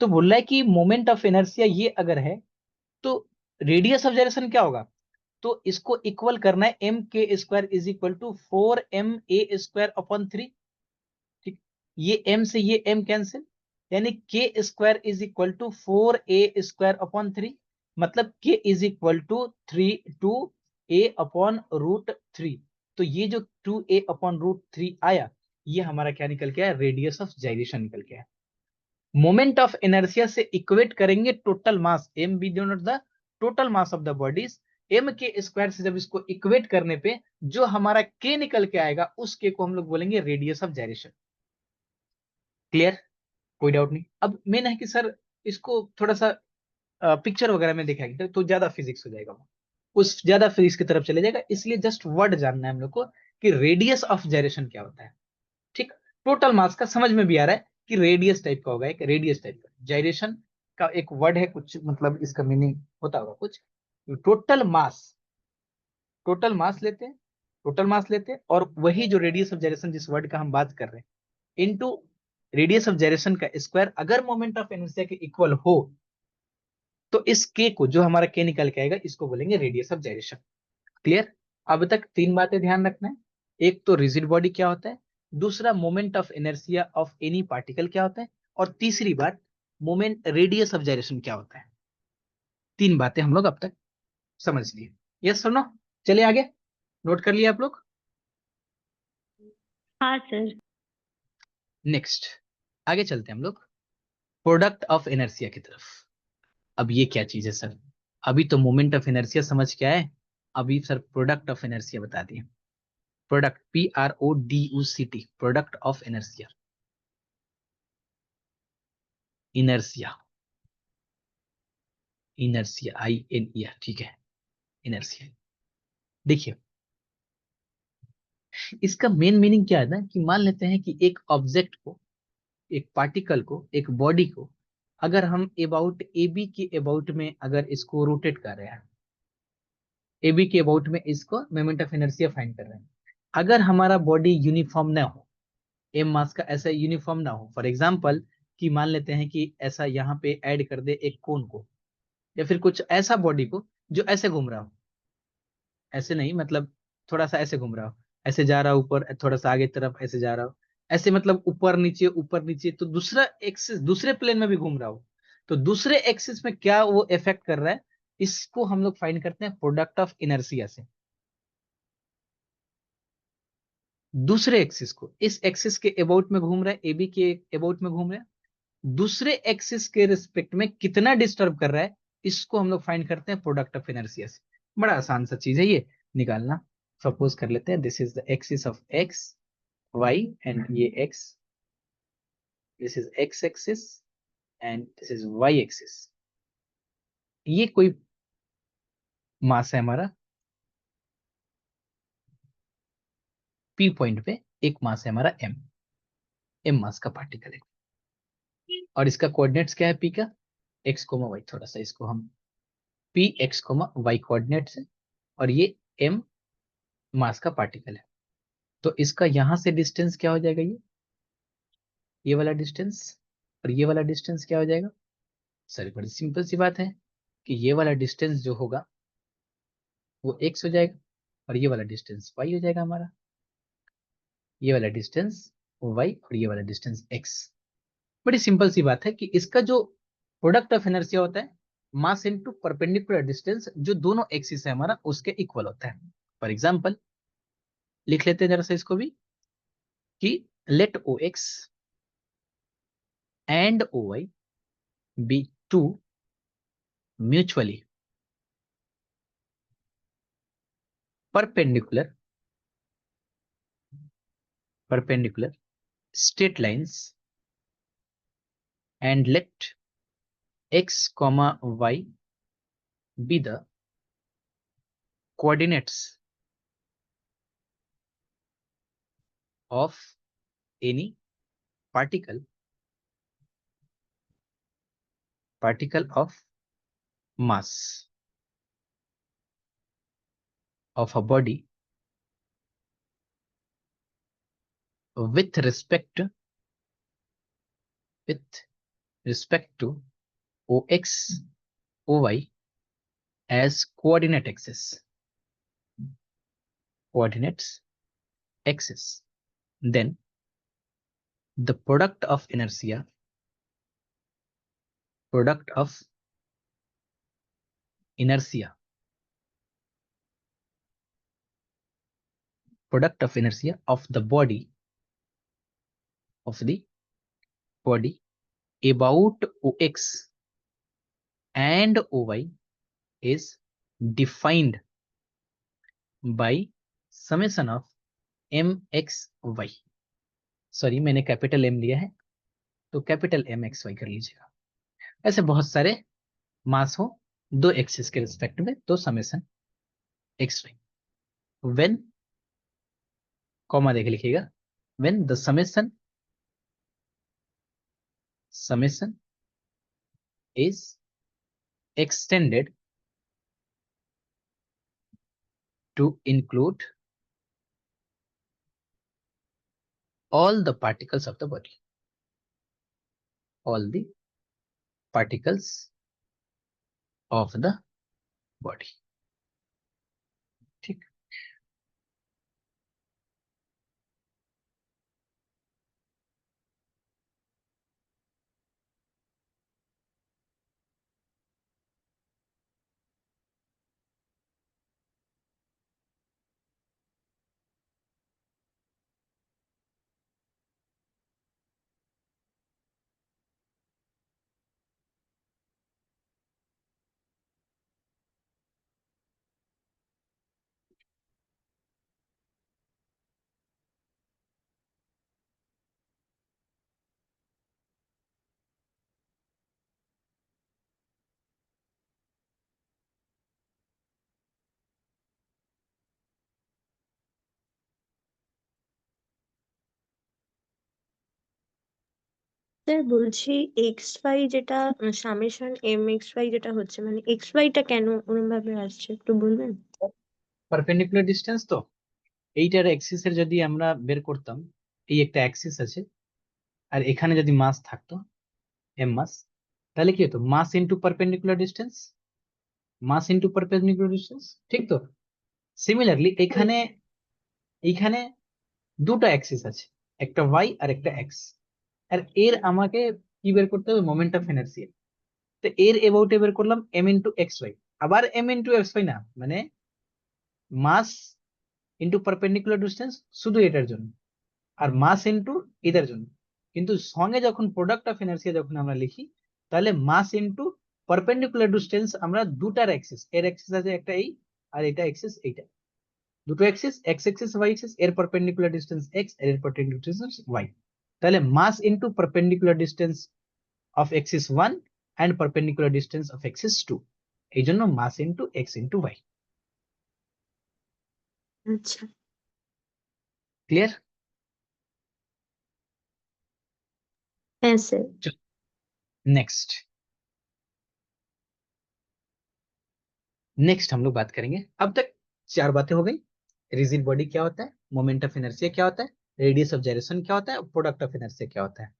तो बोल रहा है कि मोमेंट ऑफ इनर्शिया ये अगर है तो रेडियस ऑफ जायरेशन क्या होगा, तो इसको इक्वल करना है m² is equal to 4ma²/3। ठीक, ये m से ये m कैंसिल, यानी k² is equal to 4a²/3, मतलब k is equal to 2a/√3। तो ये जो 2a/√3 आया, ये हमारा क्या निकल के आया, रेडियस ऑफ जाइरेशन निकल के आया। मोमेंट ऑफ इनर्शिया से इक्वेट करेंगे total mass, M be denote the total mass of the bodies, M K square से जब इसको इक्वेट करने पे जो हमारा के निकल के आएगा, उस के को हम लोग बोलेंगे रेडियस ऑफ जाइरेशन। क्लियर, कोई डाउट नहीं? अब मेन है कि सर इसको थोड़ा सा पिक्चर वगैरह में दिखाएंगे तो ज्यादा फिजिक्स हो जाएगा, वो उस ज्यादा फिजिक्स की तरफ चले जाएगा, इसलिए जस्ट वर्ड जानना है हम लोग को कि रेडियस ऑफ जाइरेशन क्या होता है। ठीक, टोटल मास का समझ में भी आ रहा है कि रेडियस टाइप का होगा, एक रेडियस टाइप का जाइरेशन का एक वर्ड है कुछ, मतलब इसका मीनिंग होता होगा कुछ। टोटल मास, टोटल मास लेते हैं, टोटल मास लेते हैं, और वही जो रेडियस ऑफ जाइरेशन जिस वर्ड का हम बात कर रहे हैं, इनटू रेडियस ऑफ जाइरेशन का स्क्वायर अगर मोमेंट ऑफ इनर्शिया के इक्वल हो, तो इस के को, जो हमारा के निकल के आएगा, इसको बोलेंगे रेडियस ऑफ जाइरेशन। क्लियर? अब तक तीन बातें ध्यान रखना है, एक तो रिजिड बॉडी क्या होता है, दूसरा moment of inertia of any particle क्या होता है, और तीसरी बात मोमेंट रेडियस ऑफ जाइरेशन क्या होता है। तीन बातें हम लोग अब तक समझ लिए, यस सुनो, चलिए आगे, नोट कर लिया आप लोग? हाँ सर। नेक्स्ट, आगे चलते हैं हम लोग प्रोडक्ट ऑफ इनर्शिया की तरफ। अब ये क्या चीज है सर, अभी तो मोमेंट ऑफ इनर्शिया समझ के आए, अभी सर प्रोडक्ट ऑफ इनर्शिया बता दिए। Product, PRODUCT, product of inertia, inertia, inertia INER, ठीक है, इनर्शिया। देखिए, इसका मेन मीनिंग क्या है ना, कि मान लेते हैं कि एक ऑब्जेक्ट को, एक पार्टिकल को, एक बॉडी को, अगर हम अबाउट AB के अबाउट में अगर इसको रोटेट कर रहे हैं, AB के अबाउट में इसको मोमेंट ऑफ इनर्शिया फाइंड कर रहे हैं, अगर हमारा बॉडी यूनिफॉर्म ना हो, एम मास का ऐसा यूनिफॉर्म ना हो, फॉर एग्जाम्पल कि मान लेते हैं कि ऐसा यहाँ पे ऐड कर दे एक कोन को, या फिर कुछ ऐसा बॉडी को जो ऐसे घूम रहा हो, ऐसे नहीं मतलब थोड़ा सा ऐसे घूम रहा हो, ऐसे जा रहा हो ऊपर, थोड़ा सा आगे तरफ ऐसे जा रहा हो, ऐसे मतलब ऊपर नीचे, तो दूसरा एक्सिस दूसरे प्लेन में भी घूम रहा हो, तो दूसरे एक्सिस में क्या वो इफेक्ट कर रहा है, इसको हम लोग फाइंड करते हैं प्रोडक्ट ऑफ इनर्शिया से। दूसरे एक्सिस को, इस एक्सिस के अबाउट में घूम रहा है, AB के अबाउट में घूम रहा है, दूसरे एक्सिस के रिस्पेक्ट में कितना डिस्टर्ब कर रहा है, इसको हम लोग फाइंड करते हैं प्रोडक्ट ऑफ इनर्शिया से। बड़ा आसान सा चीज है ये निकालना। सपोज कर लेते हैं this is the axis of X Y and ये X, this is X axis and this is Y axis. ये कोई मास है हमारा, P पॉइंट पे एक मास है हमारा M, M मास का पार्टिकल है, और इसका कोऑर्डिनेट्स क्या है P का, x, y, थोड़ा सा इसको हम P x, y कोऑर्डिनेट्स है, और ये M मास का पार्टिकल है, तो इसका यहां से डिस्टेंस क्या हो जाएगा, ये वाला डिस्टेंस, और ये वाला डिस्टेंस क्या हो जाएगा सर, बड़ी सिंपल सी बात है कि ये वाला डिस्टेंस जो होगा वो x हो जाएगा, और ये वाला डिस्टेंस y हो जाएगा हमारा, ये वाला डिस्टेंस y और ये वाला डिस्टेंस x। बड़ी सिंपल सी बात है कि इसका जो प्रोडक्ट ऑफ इनर्शिया होता है, मास इनटू परपेंडिकुलर डिस्टेंस, जो दोनों एक्सिस है हमारा उसके इक्वल होता है। फॉर एग्जांपल लिख लेते हैं जरा सा इसको भी, कि late OX and OY be two mutually perpendicular straight lines, and let x comma y be the coordinates of any particle of mass of a body with respect to OX, OY as coordinates axis. Then the product of inertia of the body about OX and OY is defined by summation of mxy. Sorry, मैंने capital M लिया है तो capital M x Y कर लीजिएगा। ऐसे बहुत सारे मास हो दो एक्सिस के रिस्पेक्ट में तो summation X Y. When comma देख लिखिएगा, when the summation is extended to include all the particles of the body, ठीक। স্যার বলছি এক্স ওয়াই যেটা সামেশন এম এক্স ওয়াই যেটা হচ্ছে মানে এক্স ওয়াইটা কেন ওরম ভাবে আসছে একটু বলবেন? পারপেন্ডিকুলার ডিসটেন্স তো এইটার অ্যাক্সিস এর যদি আমরা বের করতাম, এই একটা অ্যাক্সিস আছে আর এখানে যদি মাস থাকতো এম মাস, তাহলে কি হতো? মাস ইনটু পারপেন্ডিকুলার ডিসটেন্স, ঠিক তো? সিমিলারলি এইখানে দুটো অ্যাক্সিস আছে, একটা ওয়াই আর একটা এক্স, আর এর আমাকে কি বের করতে হবে? Moment of inertia. তো এর এবাউটে বের করলাম এম ইনটু এক্স ওয়াই, আবার এম ইনটু এক্স ওয়াই না, মানে মাস ইনটু পারপেন্ডিকুলার ডিসটেন্স শুধু এটার জন্য, আর মাস ইনটু এটার জন্য। কিন্তু সঙ্গে যখন প্রোডাক্ট অফ ইনারশিয়া যখন আমরা লিখি, তাহলে মাস ইনটু পারপেন্ডিকুলার ডিসটেন্স আমরা দুটার অ্যাক্সিস, এর অ্যাক্সিস আছে একটা এই আর এটা অ্যাক্সিস, এইটা দুটো axis, X axis Y axis, এর পারপেন্ডিকুলার ডিসটেন্স এক্স এর পারপেন্ডিকুলার ডিসটেন্স ওয়াই। তাহলে mass into perpendicular distance of axis 1 and perpendicular distance of axis 2, এই জন্য mass into X into Y. আচ্ছা, ক্লিয়ার? হ্যাঁ স্যার। नेक्स्ट हम लोग बात करेंगे, अब तक 4 बातें हो गई। रिजिड बॉडी क्या होता है, मोमेंट ऑफ इनर्शिया क्या होता है, रेडियस ऑफ जाइरेशन क्या होता है, प्रोडक्ट ऑफ इनर्शिया क्या होता है।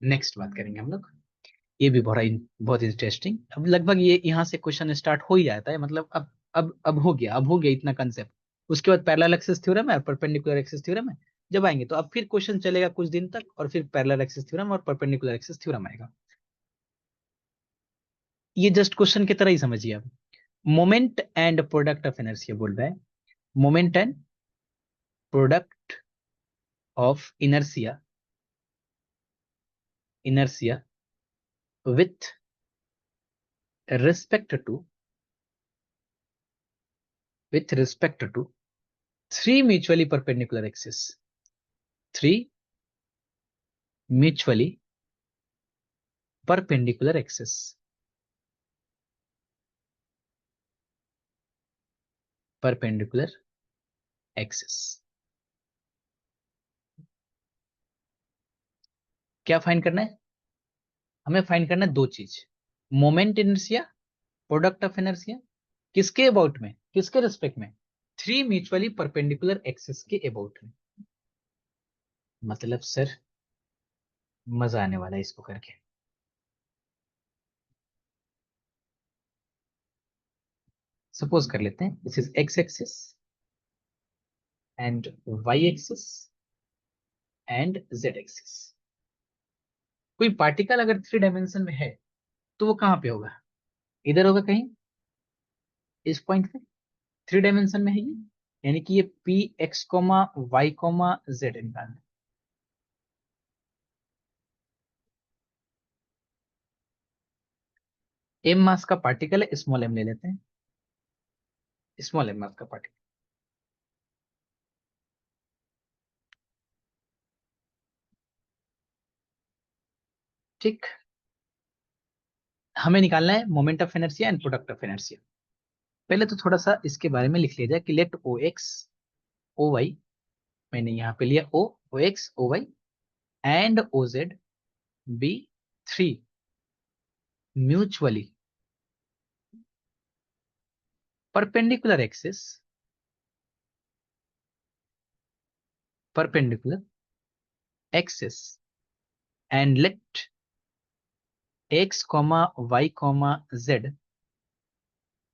नेक्स्ट बात करेंगे हम लोग, ये भी बहुत इंटरेस्टिंग। अब लगभग ये यहाँ से क्वेश्चन स्टार्ट हो ही जाता है, मतलब अब हो गया इतना कंसेप्ट। उसके बाद पैरेलल एक्सिस थ्योरम है, परपेंडिकुलर एक्सिस थ्योरम है। जब आएंगे तो अब फिर क्वेश्चन चलेगा कुछ दिन तक, और फिर पैरेलल एक्सिस थ्योरम और परपेंडिकुलर एक्सिस थ्योरम आएगा। ये जस्ट क्वेश्चन की तरह ही समझिए आप। Moment and product of inertia बोल रहा है, moment and product of inertia inertia with respect to three mutually perpendicular axes. Three mutually perpendicular axes. Perpendicular axis. क्या फाइंड करना है? हमें फाइंड करना है दो चीज, moment inertia, product of inertia, किसके अबाउट में, किसके रिस्पेक्ट में, थ्री म्यूचुअली परपेंडिकुलर एक्सिस के अबाउट में। मतलब सर मजा आने वाला है इसको करके। सपोज कर लेते हैं this is X axis and Y axis and Z axis. कोई पार्टिकल अगर थ्री डायमेंशन में है तो वो कहां पे होगा? इधर होगा कहीं, इस पॉइंट पे थ्री डायमेंशन में है ये, यानी कि ये P X comma Y comma Z निकालना। एम मास का पार्टिकल है, स्मॉल एम ले लेते हैं, स्मॉल एम मास का पार्टिकल। ठीक, हमें निकालना है moment of inertia and product of inertia. पहले तो थोड़ा सा इसके बारे में लिख लिया जाए कि let O X O Y, मैंने यहाँ पे लिया O X O Y and O Z be three mutually perpendicular axis, perpendicular axis, and let x comma y comma z,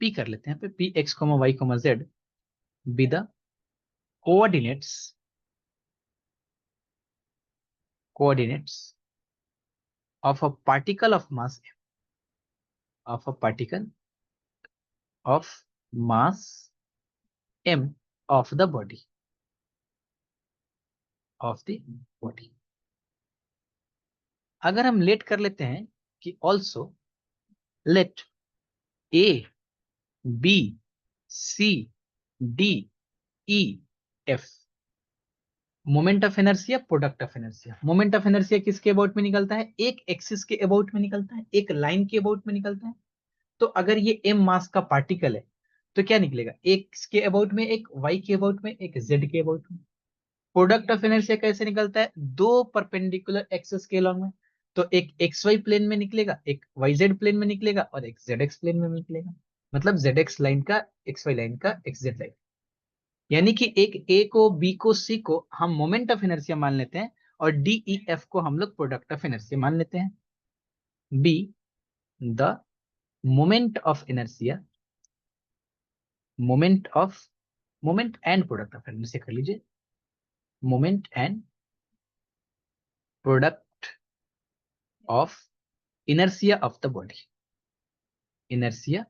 p कर लेते हैं पे p x comma y comma z be the coordinates of a particle of mass of a particle of mass m of the body of the body। अगर हम late कर लेते हैं कि also let A B C D E F, moment of inertia product of inertia. Moment of inertia किसके about में निकलता है? एक एक्सिस के अबाउट में निकलता है, एक लाइन के अबाउट में निकलता है। तो अगर ये एम मास का पार्टिकल है तो क्या निकलेगा? एक के अबाउट में, एक वाई के अबाउट में, एक जेड के अबाउट में। प्रोडक्ट ऑफ इनर्शिया कैसे निकलता है? दो परपेंडिकुलर एक्सिस के अलॉन्ग में। तो एक एक्स वाई प्लेन में निकलेगा, एक वाई जेड प्लेन में निकलेगा और एक जेड एक्स प्लेन में निकलेगा। मतलब जेड एक्स लाइन का, एक्स वाई लाइन का, एक्स जेड लाइन। यानी कि एक ए को, बी को, सी को हम मोमेंट ऑफ इनर्शिया मान लेते हैं और डी ई एफ को हम लोग प्रोडक्ट ऑफ इनर्शिया मान लेते हैं। Be the moment of inertia, moment and product of inertia कर लीजिए, moment and product of inertia of the body, inertia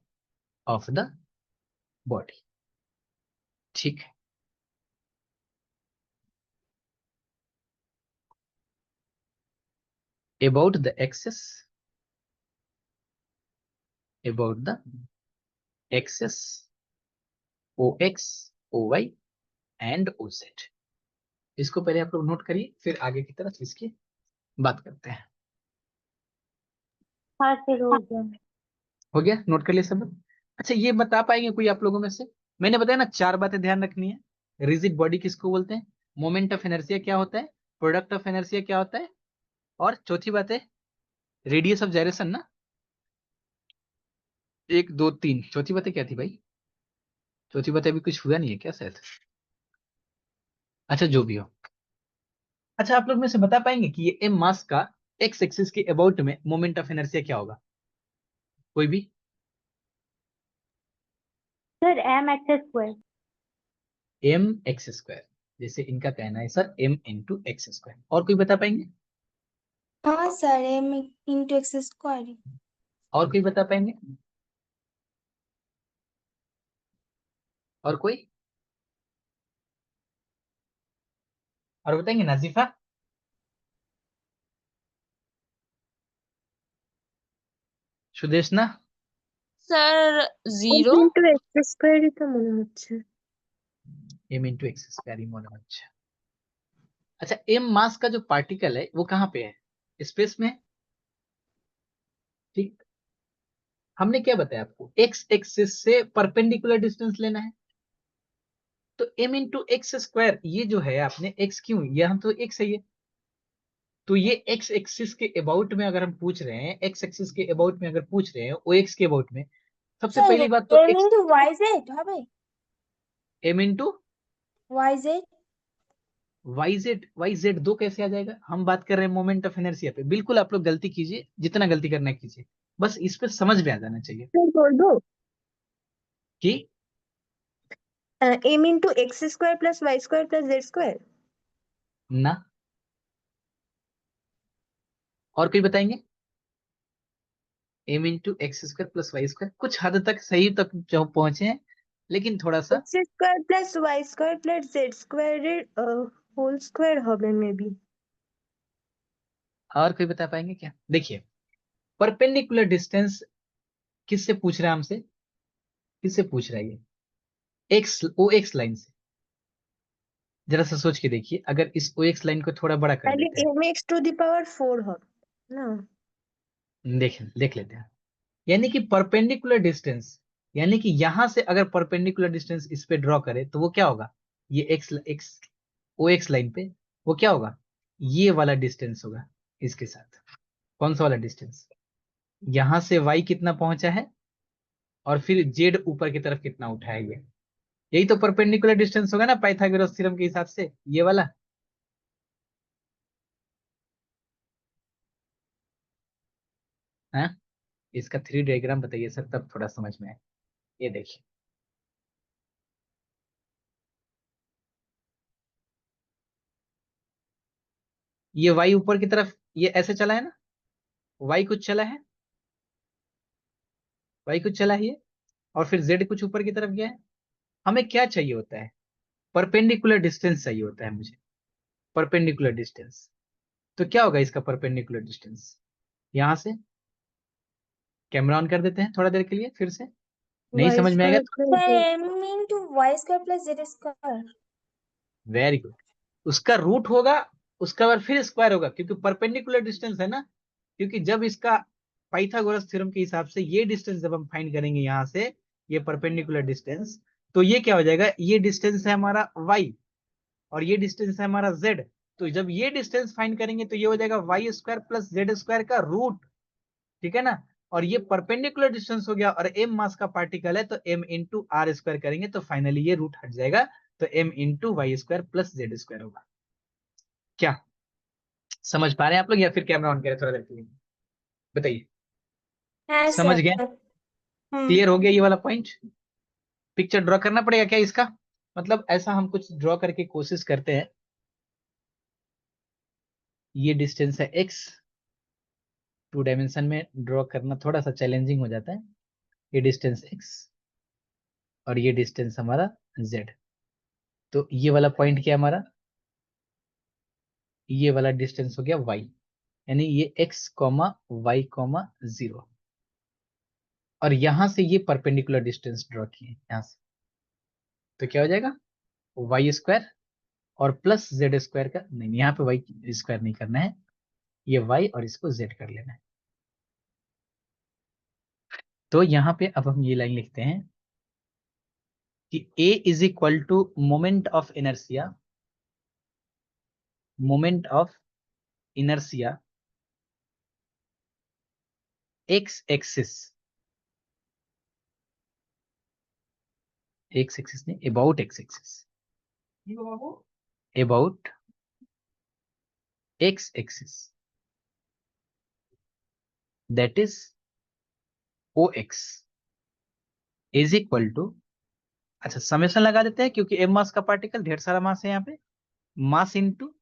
of the body. ठीक है, about the axis, about the axis ox oy and oz। इसको पहले आप लोग note करिए, फिर आगे की तरफ इसकी बात करते हैं। हाँ सर हो गया। हो गया, नोट कर लिया सब? अच्छा ये बता पाएंगे कोई आप लोगों में से? मैंने बताया ना चार बातें ध्यान रखनी है। रिजिड बॉडी किसको बोलते हैं, मोमेंट ऑफ इनर्शिया क्या होता है, प्रोडक्ट ऑफ इनर्शिया क्या होता है, और चौथी बात है रेडियस ऑफ जायरेशन ना। एक दो तीन, चौथी बातें क्या थी भाई? चौथी बातें अभी कुछ हुआ नहीं है क्या शायद? अच्छा जो भी हो। अच्छा आप लोग में से बता पाएंगे कि ये एम मास का एक्स एक्सिस के अबाउट में मोमेंट ऑफ इनर्शिया क्या होगा? कोई भी? Sir M X square. M X square, जैसे इनका कहना है sir M into X square. और कोई बता पाएंगे? हाँ sir M into X square. और कोई बता पाएंगे? और कोई? और बताएंगे Nazifa? Sudeshna? Sir m 0। into x স্কয়ারই তো মনে হচ্ছে। m into x स्क्वायर ही মনে হচ্ছে। अच्छा, m मास का जो पार्टिकल है वो कहाँ पे है? स्पेस में है। ठीक, हमने क्या बताया आपको, x एक्सिस से परपेंडिकुलर डिस्टेंस लेना है। तो m इंटू एक्स स्क्वायर, ये जो है आपने x क्यों, यहाँ तो x है ये, तो ये x एक्सिस के अबाउट में अगर हम पूछ रहे हैं, x एक्सिस के अबाउट में अगर पूछ रहे हैं, o x के अबाउट में, सबसे স্যার पहली बात तो m x into yz হবে m इंटू yz YZ दो कैसे आ जाएगा? हम बात कर रहे हैं मोमेंट ऑफ इनर्शिया पे। बिल्कुल आप लोग गलती कीजिए, जितना गलती करना है कीजिए, बस इस पे समझ में आ जाना चाहिए স্যার বলবো कि m into x square plus y square plus z square. ना। और कोई बताएंगे? m into X square plus Y square, कुछ हद तक सही तक जो पहुंचे हैं, लेकिन थोड़ा सा x square plus y square plus z স্কয়ারের হোল স্কয়ার হবে মেবি। और कोई बता पाएंगे क्या? देखिए, परपेंडिकुलर डिस्टेंस किससे पूछ रहा है हमसे, किससे पूछ रहा है ये? एक्स, ओ एक्स लाइन से। जरा सा सोच के देखिए, अगर इस ओ एक्स लाइन को थोड़ा बड़ा कर তাহলে देते हैं, mx টু দি পাওয়ার 4 হবে না? देख लेते हैं। यानी कि परपेंडिकुलर डिस्टेंस, यानी कि यहां से अगर परपेंडिकुलर डिस्टेंस इस पे ड्रॉ करें तो वो क्या होगा, ये एक्स एक्स ओ एक्स लाइन पे वो क्या होगा, ये वाला डिस्टेंस होगा इसके साथ। कौन सा वाला डिस्टेंस? यहां से y कितना पहुंचा है और फिर z ऊपर की तरफ कितना उठा है, ये यही तो परपेंडिकुलर डिस्टेंस होगा ना पाइथागोरस थ्योरम के हिसाब से, ये वाला। हाँ, इसका 3 डायग्राम बताइए सर, तब थोड़ा समझ में आए। ये देखिए, ये y ऊपर की तरफ ये ऐसे चला है ना, y कुछ चला है, y कुछ चला है ये, और फिर z कुछ ऊपर की तरफ गया है। हमें क्या चाहिए होता है? परपेंडिकुलर डिस्टेंस चाहिए होता है मुझे, परपेंडिकुलर डिस्टेंस। तो क्या होगा इसका परपेंडिकुलर डिस्टेंस? यहां से कैमरा ऑन कर देते हैं थोड़ा देर के लिए, फिर से नहीं y समझ में आएगा। Square plus sir m into y square plus z square very good, उसका रूट होगा, उसका बाद फिर स्क्वायर होगा, क्योंकि परपेंडिकुलर डिस्टेंस है ना। क्योंकि जब इसका पाइथागोरस थ्योरम के हिसाब से ये डिस्टेंस जब हम फाइंड करेंगे यहां से, ये परपेंडिकुलर डिस्टेंस, तो ये क्या हो जाएगा, ये डिस्टेंस है हमारा y और ये डिस्टेंस है हमारा z। तो जब ये डिस्टेंस फाइंड करेंगे तो ये हो जाएगा Y square plus Z square का रूट, ठीक है ना। और ये परपेंडिकुलर डिस्टेंस हो गया, और m मास का पार्टिकल है तो m इंटू आर स्क्वायर करेंगे तो फाइनली ये रूट हट जाएगा, तो m into Y square plus Z square होगा। क्या समझ पा रहे हैं आप लोग, या फिर कैमरा ऑन करें थोड़ा देर के लिए? बताइए, হ্যাঁ समझ गए? স্যার হুম क्लियर हो गया ये वाला पॉइंट? पिक्चर ड्रॉ करना पड़ेगा क्या इसका? मतलब ऐसा हम कुछ ड्रॉ करके कोशिश करते हैं। ये डिस्टेंस है x, 2 डायमेंशन में ड्रॉ करना थोड़ा सा चैलेंजिंग हो जाता है। ये डिस्टेंस x और ये डिस्टेंस हमारा z। तो ये वाला पॉइंट क्या हमारा, ये वाला डिस्टेंस हो गया y, यानी ये x कॉमा y कॉमा 0। और यहां से ये परपेंडिकुलर डिस्टेंस ड्रॉ किए यहां से, तो क्या हो जाएगा, वाई स्क्वायर और प्लस जेड स्क्वायर का, नहीं यहाँ पे वाई स्क्वायर नहीं करना है, ये वाई और इसको जेड कर लेना है। तो यहाँ पे अब हम ये लाइन लिखते हैं कि A is equal to moment of inertia, moment of inertia X axis, X axis नहीं, about X axis, about X axis, that is O X is equal to, अच्छा समेशन लगा देते हैं क्योंकि एम मास का पार्टिकल, ढेर सारा मास है यहाँ पे, मास इनटू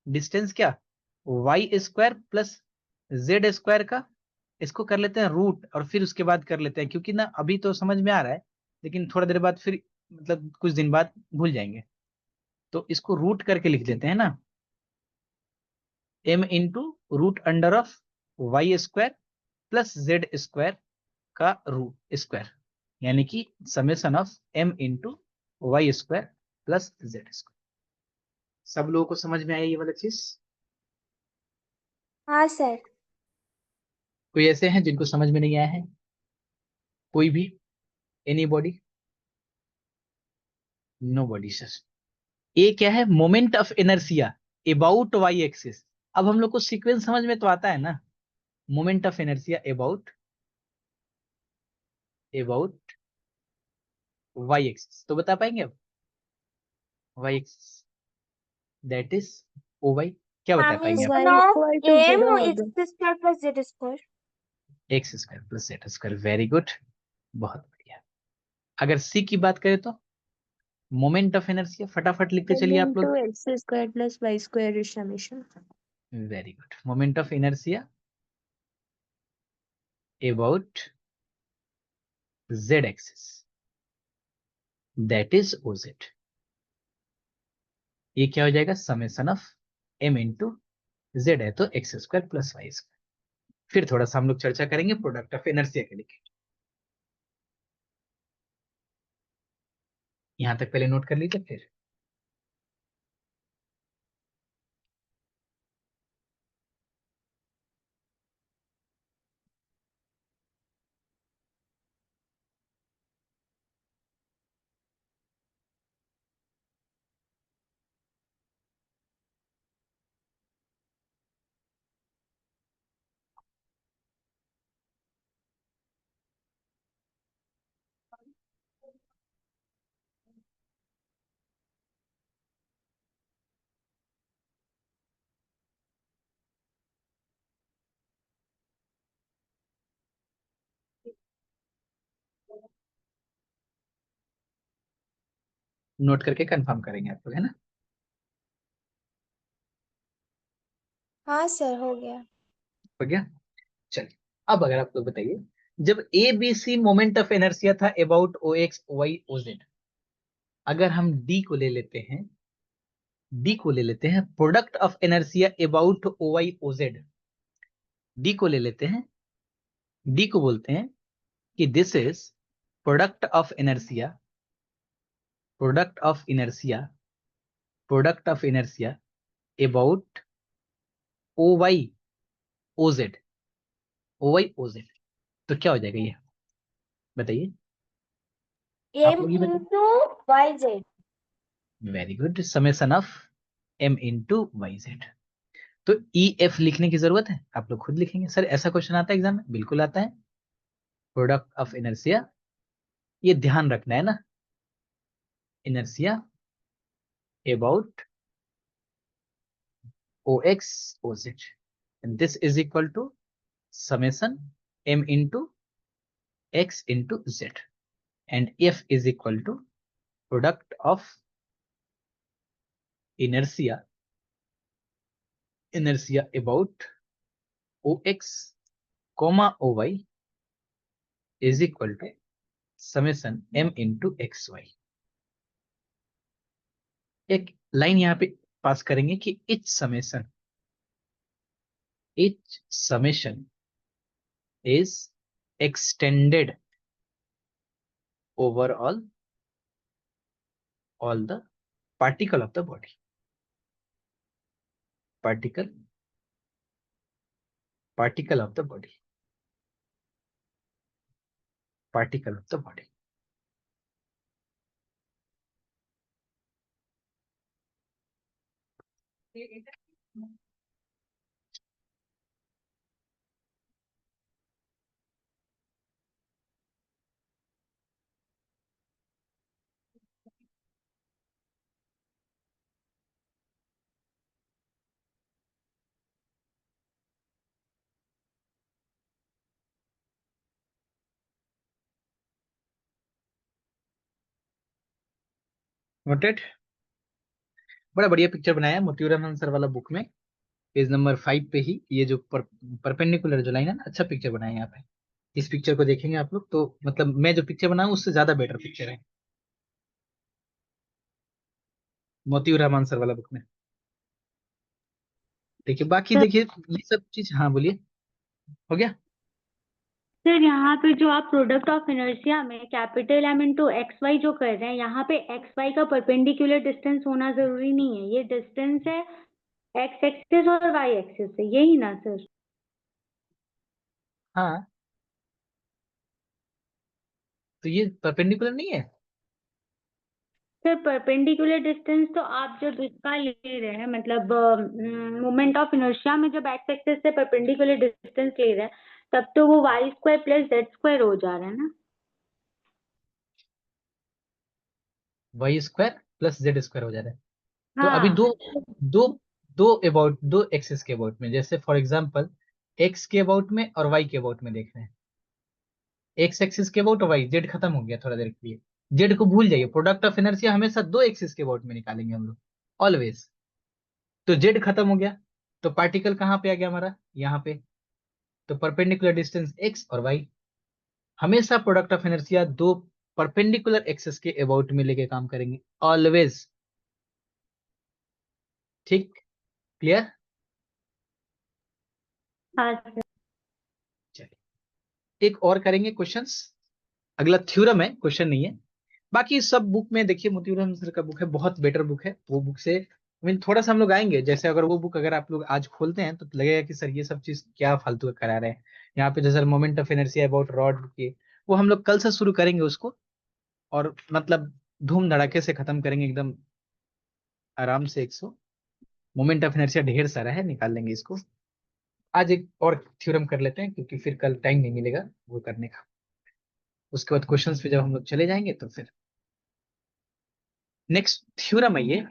डिस्टेंस क्या, Y square plus Z square का, इसको कर लेते हैं रूट, और फिर उसके बाद कर लेते हैं, क्योंकि ना अभी तो समझ में आ रहा है लेकिन थोड़ा देर बाद फिर मतलब कुछ दिन बाद भूल जाएंगे, तो इसको रूट करके लिख देते हैं ना, m into root under of Y square plus Z square का रूट स्क्वायर, यानी कि summation of m into Y square plus Z square. सब लोगों को समझ में आया ये वाला चीज? हाँ सर। कोई ऐसे हैं जिनको समझ में नहीं आया है? कोई भी? Anybody? Nobody sir. ये क्या है? Moment of inertia about Y axis. अब हम लोग को सीक्वेंस समझ में तो आता है ना, moment of inertia about Y axis, तो बता पाएंगे अब? Y axis that is O Y, क्या बता पाएंगे आप? y no equal to M zero होगा। X square plus Z square. X square plus Z square, very good, बहुत बढ़िया। अगर सी की बात करें तो मोमेंट ऑफ इनर्शिया, फटाफट लिखते m चलिए आप into लोग। x square plus y square is summation. Very good, moment of inertia about Z axis that is O Z. ये क्या हो जाएगा? Summation of m into Z है तो X square plus Y square. फिर थोड़ा सा हम लोग चर्चा करेंगे प्रोडक्ट ऑफ इनर्शिया के लिए। यहां तक पहले नोट कर लीजिए, फिर नोट करके कंफर्म करेंगे आप लोग, है ना? हाँ सर हो गया। हो गया। चलिए, अब अगर आप लोग बताइए, जब A B C moment of inertia था about O X Y O Z, अगर हम डी को ले लेते हैं, product of inertia about O Y O Z, D को ले लेते हैं, डी को बोलते हैं कि this is product of inertia, product of inertia, product of inertia about O Y O Z, O Y O Z. तो क्या हो जाएगा ये? बताइए आप एम लोग ही बताइए। Into Y Z. Very good, summation of m into Y Z. तो ई एफ लिखने की जरूरत है? आप लोग खुद लिखेंगे। सर ऐसा क्वेश्चन आता है एग्जाम में? बिल्कुल आता है। प्रोडक्ट ऑफ इनर्शिया, ये ध्यान रखना है ना, inertia about O X O Z, and this is equal to summation m into x into Z, and f is equal to product of inertia, inertia about O X comma O Y is equal to summation m into X Y. एक line यहां पे पास करेंगे कि each summation is extended over all the particle of the body, particle of the body, particle of the body. Noted? बड़ा बढ़िया picture बनाया है Motiram Rahman sir वाला बुक में, पेज नंबर 5 पे ही। ये जो परपेंडिकुलर जो लाइन है ना, अच्छा पिक्चर बनाया है यहाँ पे। इस पिक्चर को देखेंगे आप लोग तो मतलब मैं जो पिक्चर बनाऊं उससे ज्यादा बेटर पिक्चर है मोतीराम रहमान सर वाला बुक में। देखिए बाकी देखिए ये सब चीज, हाँ बोलिए। हो गया? सर यहाँ पे जो आप प्रोडक्ट ऑफ इनर्शिया में capital M into X Y जो कर रहे हैं, यहाँ पे एक्स वाई का परपेंडिकुलर डिस्टेंस होना जरूरी नहीं है, ये डिस्टेंस है एक्स एक्सिस और वाई एक्सिस से, यही ना सर? हाँ, तो ये परपेंडिकुलर नहीं है। सर परपेंडिकुलर डिस्टेंस तो आप जब इसका ले रहे हैं, मतलब मोमेंट ऑफ इनर्शिया में जब एक्स एक्सिस से परपेंडिकुलर डिस्टेंस ले रहे हैं, तब तो वो Y square plus Z square हो जा रहा है ना? Y square plus Z square हो जा रहा है। तो अभी हाँ दो दो दो अबाउट, दो एक्सिस के अबाउट में, जैसे फॉर एग्जांपल एक्स के अबाउट में और वाई के अबाउट में देख रहे हैं। एक्स एक्सिस के अबाउट और वाई, जेड खत्म हो गया थोड़ा देर के लिए, जेड को भूल जाइए। प्रोडक्ट ऑफ इनर्शिया हमेशा दो एक्सिस के अबाउट में निकालेंगे हम लोग, ऑलवेज। तो जेड खत्म हो गया, तो पार्टिकल कहाँ पे आ गया हमारा, यहाँ पे। तो परपेंडिकुलर डिस्टेंस एक्स और वाई, हमेशा प्रोडक्ट ऑफ इनर्शिया दो परपेंडिकुलर एक्सिस के अबाउट में लेके काम करेंगे, ऑलवेज। ठीक, क्लियर। हाँ सर। चलिए एक और करेंगे क्वेश्चंस। अगला थ्योरम है, क्वेश्चन नहीं है। बाकी सब बुक में देखिए, मोतीराम सर का बुक है, बहुत बेटर बुक है वो बुक से। थोड़ा सा हम लोग आएंगे, जैसे अगर वो बुक अगर आप लोग आज खोलते हैं तो लगेगा कि सर ये सब चीज क्या फालतू का करा रहे हैं यहाँ पे। जैसे moment of inertia about rod के, वो हम लोग कल से शुरू करेंगे उसको, और मतलब धूम धड़ाके से खत्म करेंगे एकदम आराम से। 100 मोमेंट ऑफ इनर्शिया ढेर सारा है, निकाल लेंगे इसको। आज एक और थ्योरम कर लेते हैं, क्योंकि फिर कल टाइम नहीं मिलेगा वो करने का। उसके बाद क्वेश्चंस पे जब हम लोग चले जाएंगे तो फिर नेक्स्ट थ्योरम है ये।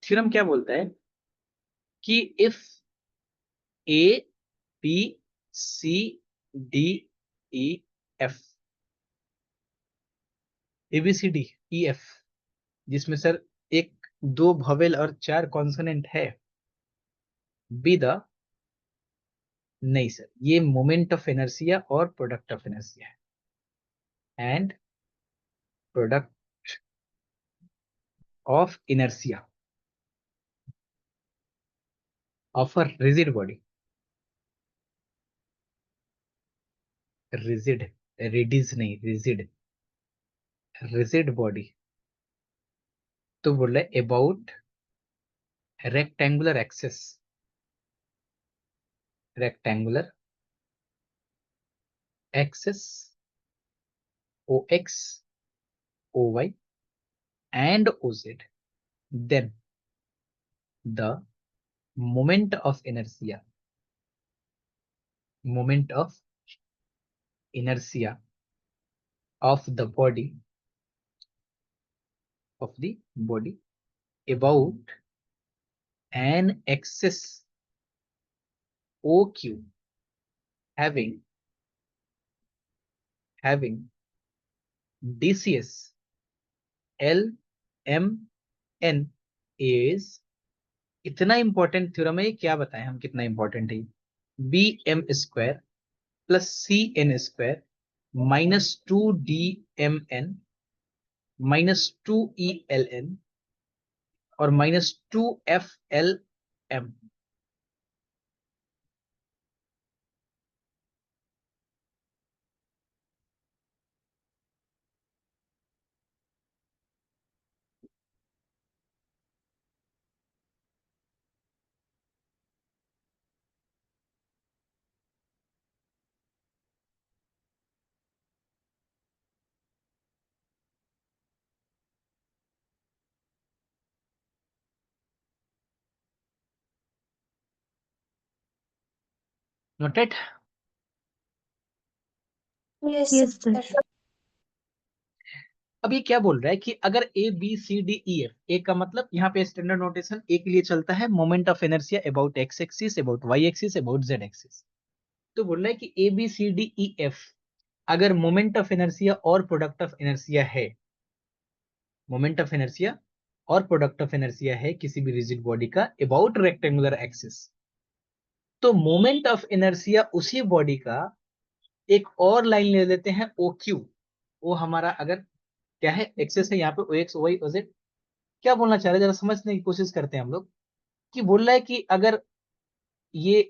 थ्योरम क्या बोलता है कि if A B C D E F, A B C D E F, जिसमें सर एक दो वोवेल और चार कॉन्सोनेंट है, बी द, नहीं सर, ये मोमेंट ऑफ इनर्शिया और प्रोडक्ट ऑफ इनर्शिया है, and product of inertia of a rigid body, rigid, रिडिज नहीं, रिजिड, रिजिड बॉडी। तो बोल रहे about rectangular axis, rectangular axis O X O Y and O Z, then the moment of inertia, moment of inertia of the body, of the body about an axis OQ having DCS L M N is, इतना important theorem है ये, क्या बताएं हम कितना important है। B M square plus C N square minus 2 DMN minus 2 ELN और minus 2 FLM। Noted. Yes, yes sir. Sir. अब ये क्या बोल रहा है कि अगर A B C D E F, A का मतलब यहाँ पे स्टैंडर्ड नोटेशन ए के लिए चलता है moment of inertia about X axis, about Y axis, about Z axis. तो बोल रहा है कि A B C D E F अगर मोमेंट ऑफ इनर्शिया और प्रोडक्ट ऑफ इनर्शिया है, मोमेंट ऑफ इनर्शिया और प्रोडक्ट ऑफ इनर्शिया है किसी भी रिजिड बॉडी का अबाउट रेक्टेंगुलर एक्सिस, तो मोमेंट ऑफ इनर्शिया उसी बॉडी का एक और लाइन ले लेते हैं ओ क्यू। वो हमारा अगर क्या है, एक्सेस है यहाँ पे, O X O Y O Z. क्या बोलना चाह रहे हैं, जरा समझने की कोशिश करते हैं हम लोग। कि बोल रहा है कि अगर ये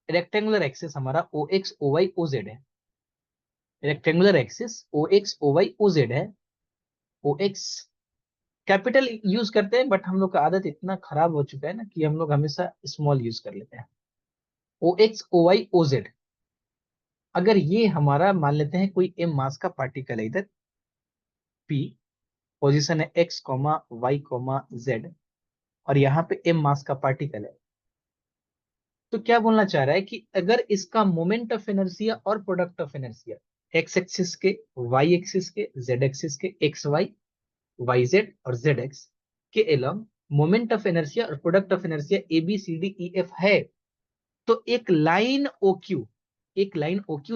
रेक्टेंगुलर एक्सेस हमारा O X O Y O Z है, rectangular axis OX OY OZ है। OX कैपिटल यूज करते हैं, बट हम लोग का आदत इतना खराब हो चुका है ना कि हम लोग हमेशा स्मॉल यूज कर लेते हैं। OX OY OZ, अगर ये हमारा मान लेते हैं कोई m मास का पार्टिकल है, इधर P पोजीशन है x, y, z, और यहाँ पे m मास का पार्टिकल है, तो क्या बोलना चाह रहा है कि अगर इसका मोमेंट ऑफ इनर्शिया और product of inertia x axis के, y एक्सिस के, z एक्सिस के, xy, yz और zx के एलोंग मोमेंट ऑफ इनर्शिया और प्रोडक्ट ऑफ इनर्शिया ABCDEF है, तो एक लाइन OQ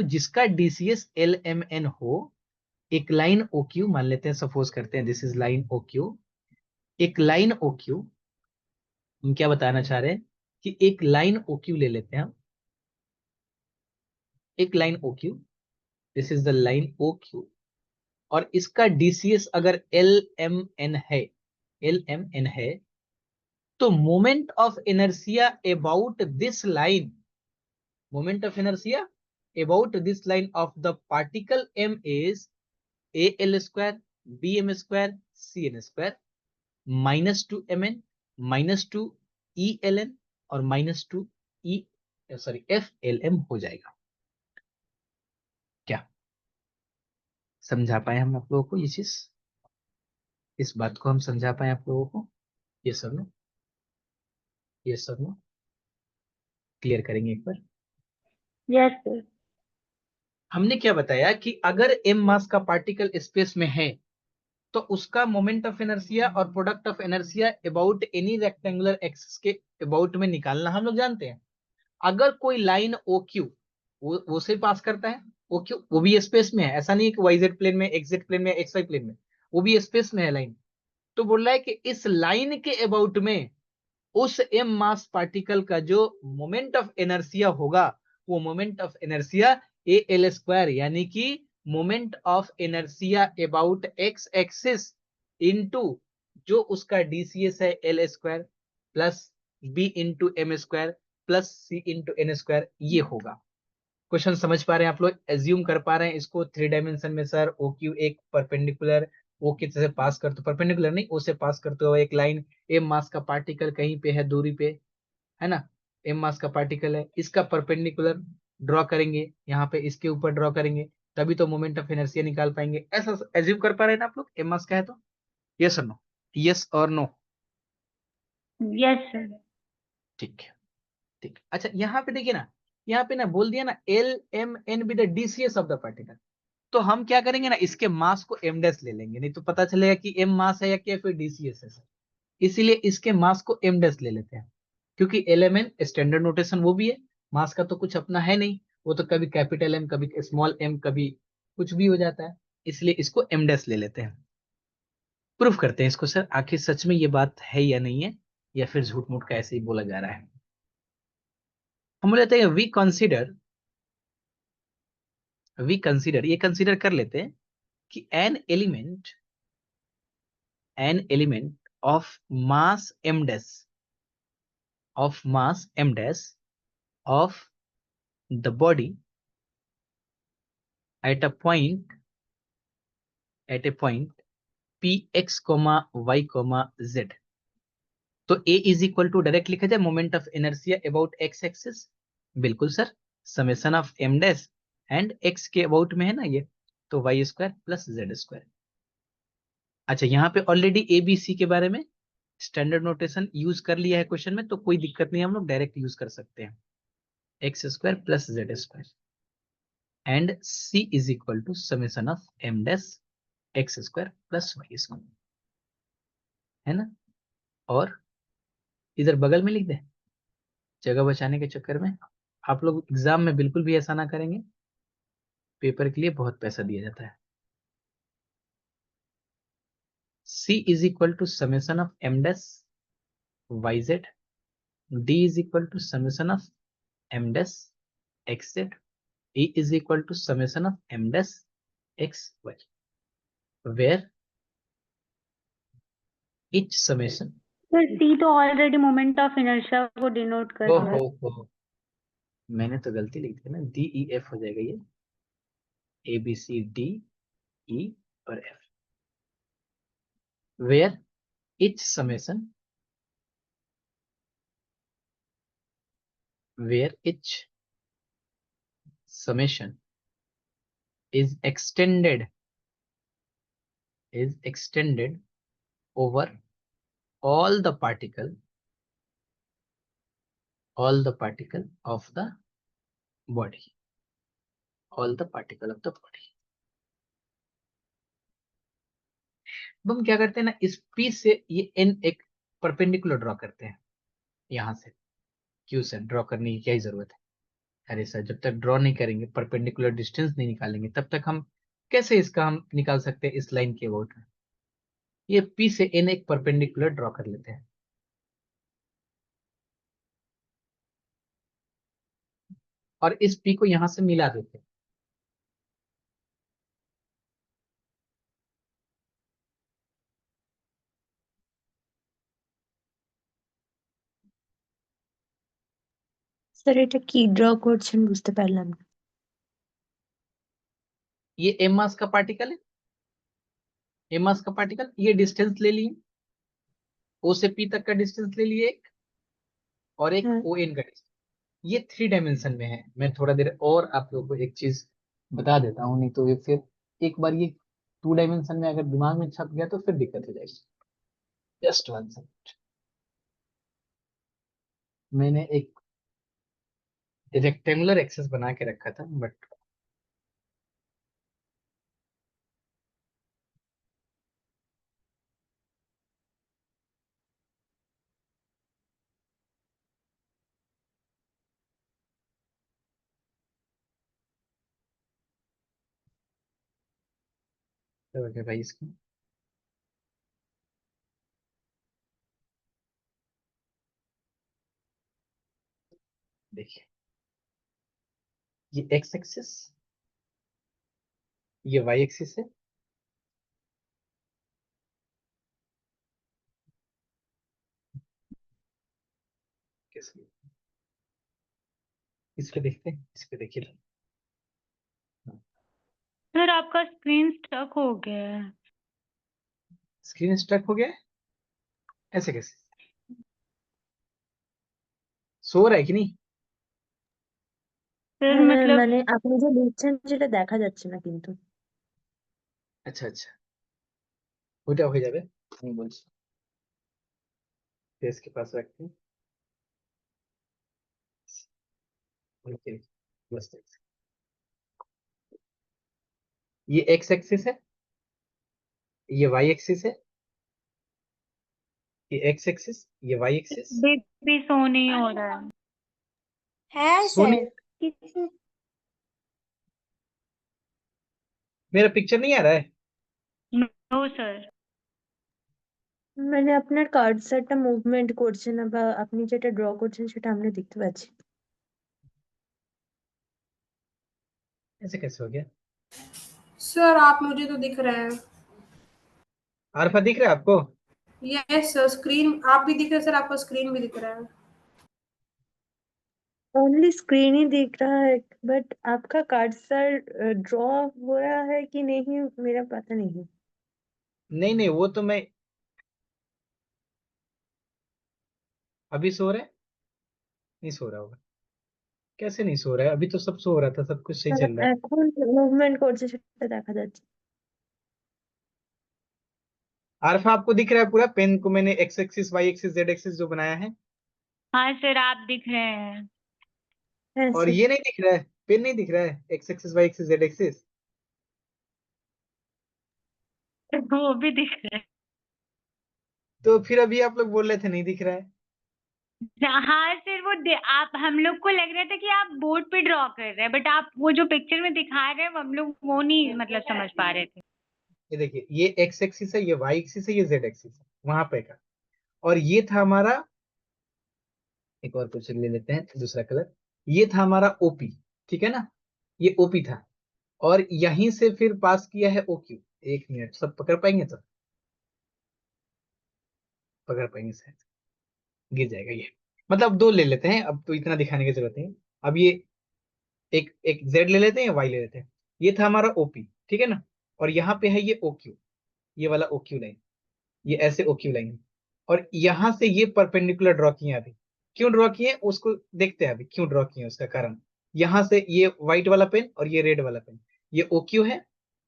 जिसका DCS LMN हो, एक लाइन OQ मान लेते हैं, सपोज करते हैं दिस इज लाइन OQ, एक लाइन OQ, हम क्या बताना चाह रहे हैं कि एक लाइन OQ ले लेते हैं हम, एक line OQ, this is the line OQ, और इसका DCS अगर LMN है, तो moment of inertia about this line, moment of inertia about this line of the particle m is AL square BM square CN square -2mn -2 ELN और -2 FLM हो जाएगा। क्या समझा पाए हम आप लोगों को ये चीज, इस बात को हम समझा पाए आप लोगों को? ये सब नो, ये सब नो, क्लियर करेंगे एक बार। Yes sir. हमने क्या बताया कि अगर m मास का पार्टिकल स्पेस में है तो उसका मोमेंट ऑफ इनर्शिया और product of inertia about any rectangular axis के अबाउट में निकालना हम लोग जानते हैं। अगर कोई लाइन OQ वो से पास करता है, OQ वो भी स्पेस में है, ऐसा नहीं है कि YZ प्लेन में, XZ प्लेन में, XY प्लेन में, वो भी स्पेस में है लाइन, तो बोल रहा है कि इस लाइन के अबाउट में उस m मास पार्टिकल का जो मोमेंट ऑफ इनर्शिया होगा, वो moment of inertia AL square, यानी कि moment of inertia about x axis into जो उसका DCS है L square plus B into M square plus C into N square, ये होगा। क्वेश्चन समझ पा रहे हैं आप लोग? एज्यूम कर पा रहे हैं इसको 3 डायमेंशन में? सर OQ एक परपेंडिकुलर O की तरह से पास करते, परपेंडिकुलर नहीं, O से पास करते हुए एक लाइन, m मास का पार्टिकल कहीं पे है दूरी पे, है ना, m मास का पार्टिकल है, इसका परपेंडिकुलर ड्रॉ करेंगे, यहाँ पे इसके ऊपर ड्रॉ करेंगे, तभी तो मोमेंट ऑफ इनर्शिया निकाल पाएंगे। ऐसा एज्यूम कर पा रहे हैं ना आप लोग? m मास का है तो यस और नो, यस और नो? Yes sir. ठीक है, ठीक है। अच्छा यहाँ पे देखिए ना, यहाँ पे ना बोल दिया ना LMN with the DCS of the particle, तो हम क्या करेंगे ना, इसके मास को m डैश ले लेंगे, नहीं तो पता चलेगा कि m मास है या क्या फिर DCS है सर, इसीलिए इसके मास को m डैश ले लेते हैं, क्योंकि LMN स्टैंडर्ड नोटेशन वो भी है, मास का तो कुछ अपना है नहीं, वो तो कभी कैपिटल M कभी स्मॉल m कभी कुछ भी हो जाता है, इसलिए इसको m डैश ले लेते हैं। प्रूफ करते हैं इसको सर, आखिर सच में ये बात है या नहीं है, या फिर झूठ मूठ का ऐसे ही बोला जा रहा है। हम लेते हैं वी कंसीडर, ये कंसीडर कर लेते हैं कि an element of mass m dash of the body at a point px, y, z, तो a is equal to direct लिखा जाए moment of inertia about x axis, बिल्कुल sir, summation of m dash and x के about में है ना ये, तो y square plus z square. अच्छा यहाँ पे ऑलरेडी ABC के बारे में स्टैंडर्ड नोटेशन यूज कर लिया है क्वेश्चन में, तो कोई दिक्कत नहीं, हम लोग डायरेक्ट यूज कर सकते हैं, x square plus z square and C is equal to summation of m dash x square plus y square, है ना। और इधर बगल में लिख दे, जगह बचाने के चक्कर में आप लोग एग्जाम में बिल्कुल भी ऐसा ना करेंगे, पेपर के लिए बहुत पैसा दिया जाता है। C is equal to summation of m dash yz, D is equal to summation of m dash xz, E is equal to summation of m dash x y, where each summation, sir C तो already moment of inertia को denote कर रहा है। मैंने तो गलती लिख दी ना, DEF हो जाएगा ये, A B C D E और F, where each summation is extended over all the particle of the body, अब हम क्या करते हैं ना, इस P से ये N एक परपेंडिकुलर ड्रॉ करते हैं, यहां से Q से ड्रॉ करने की क्या ही जरूरत है। अरे सर, जब तक ड्रॉ नहीं करेंगे, परपेंडिकुलर डिस्टेंस नहीं निकालेंगे, तब तक हम कैसे इसका हम निकाल सकते हैं इस लाइन के अबाउट में। ये P से N एक परपेंडिकुलर ड्रॉ कर लेते हैं, और इस P को यहां से मिला देते हैं। স্যার এটা কি ড্র করছেন বুঝতে পারলাম না। ये m मास का पार्टिकल है, m मास का पार्टिकल, ये डिस्टेंस ले लिए, O से P तक का डिस्टेंस ले लिए एक, और एक हाँ। ON का डिस्टेंस। ये 3 डायमेंशन में है। मैं थोड़ा देर और आप लोगों को एक चीज बता देता हूँ, नहीं तो ये फिर एक बार ये 2 डायमेंशन में अगर दिमाग में छप गया तो फिर दिक्कत हो जाएगी। जस्ट 1 सेकंड, मैंने एक रेक्टेंगुलर एक्सेस बना के रखा था, बट ओके भाई, इसको देखिए, ये एक्स एक्सिस, ये वाई एक्सिस है, कैसे इस पे देखते हैं, इस पे देखिए, सर आपका स्क्रीन स्टक हो गया है। स्क्रीन स्ट्रक हो गया है, ऐसे कैसे, सो रहा है कि नहीं? सर হ্যাঁ, मतलब মানে আপনি যে লিখছেন সেটা দেখা যাচ্ছে না কিন্তু। अच्छा अच्छा, ওইটা হয়ে যাবে, আমি বলছি, फेस के पास रखते हैं, ओके, बस ये एक्स एक्सिस है, ये वाई एक्सिस है, ये एक्स एक्सिस, ये वाई एक्सिस। भी शो नहीं हो रहा है। है सोनी, सर किस मेरा पिक्चर नहीं आ रहा है? No sir. মানে আপনার কার্সারটা মুভমেন্ট করছে না, বা আপনি যেটা ড্র করছেন সেটা আমরা দেখতে পাচ্ছি। ऐसे कैसे हो गया? सर आप मुझे तो दिख रहे हैं। आरफा दिख रहा है आपको? यस सर, स्क्रीन आप भी दिख रहे हैं सर, आपका स्क्रीन भी दिख रहा है। ओनली स्क्रीन ही दिख रहा है, बट आपका कर्सर ड्रॉ हो रहा है कि नहीं मेरा पता नहीं। नहीं नहीं, वो तो मैं अभी सो रहा है, नहीं सो रहा होगा, कैसे नहीं सो रहा है? अभी तो सब सो रहा था, सब कुछ सही चल रहा है। এখন মুভমেন্ট করছে সেটা দেখা যাচ্ছে। आरफा आपको दिख रहा है पूरा? पेन को मैंने X axis, Y axis, Z axis जो बनाया है, हाँ सर आप दिख रहे हैं। হ্যাঁ और স্যার। ये नहीं दिख रहा है, पेन नहीं दिख रहा है, X axis, Y axis, Z axis. वो भी दिख रहा तो फिर अभी आप लोग बोल रहे थे नहीं दिख रहा है। है। हाँ सर आप हम लोग को लग रहा था कि आप बोर्ड पे ड्रॉ कर रहे हैं, बट आप वो जो पिक्चर में दिखा रहे हैं वो हम लोग वो नहीं मतलब समझ पा रहे थे। ये देखिए, ये एक्स एक्सिस है, ये वाई एक्सिस है, ये जेड एक्सिस है, वहां पे का, और ये था हमारा, एक और कुछ ले लेते हैं दूसरा कलर, ये था हमारा ओपी, ठीक है ना, ये ओपी था, और यहीं से फिर पास किया है ओक्यू। एक मिनट, सब पकड़ पाएंगे? तो पकड़ पाएंगे शायद, गिर जाएगा ये, मतलब दो ले लेते हैं, अब तो इतना दिखाने की जरूरत नहीं। अब ये एक एक जेड ले लेते हैं, वाई ले लेते हैं। ये था हमारा ओपी, ठीक है ना, और यहाँ पे है ये ओक्यू, ये वाला ओक्यू लाइन, ये ऐसे ओक्यू लाइन है, और यहाँ से ये परपेंडिकुलर ड्रॉ किए अभी। क्यों ड्रॉ किए उसको देखते हैं अभी, क्यों ड्रॉ किए उसका कारण। यहाँ से ये व्हाइट वाला पेन और ये रेड वाला पेन, ये ओक्यू है,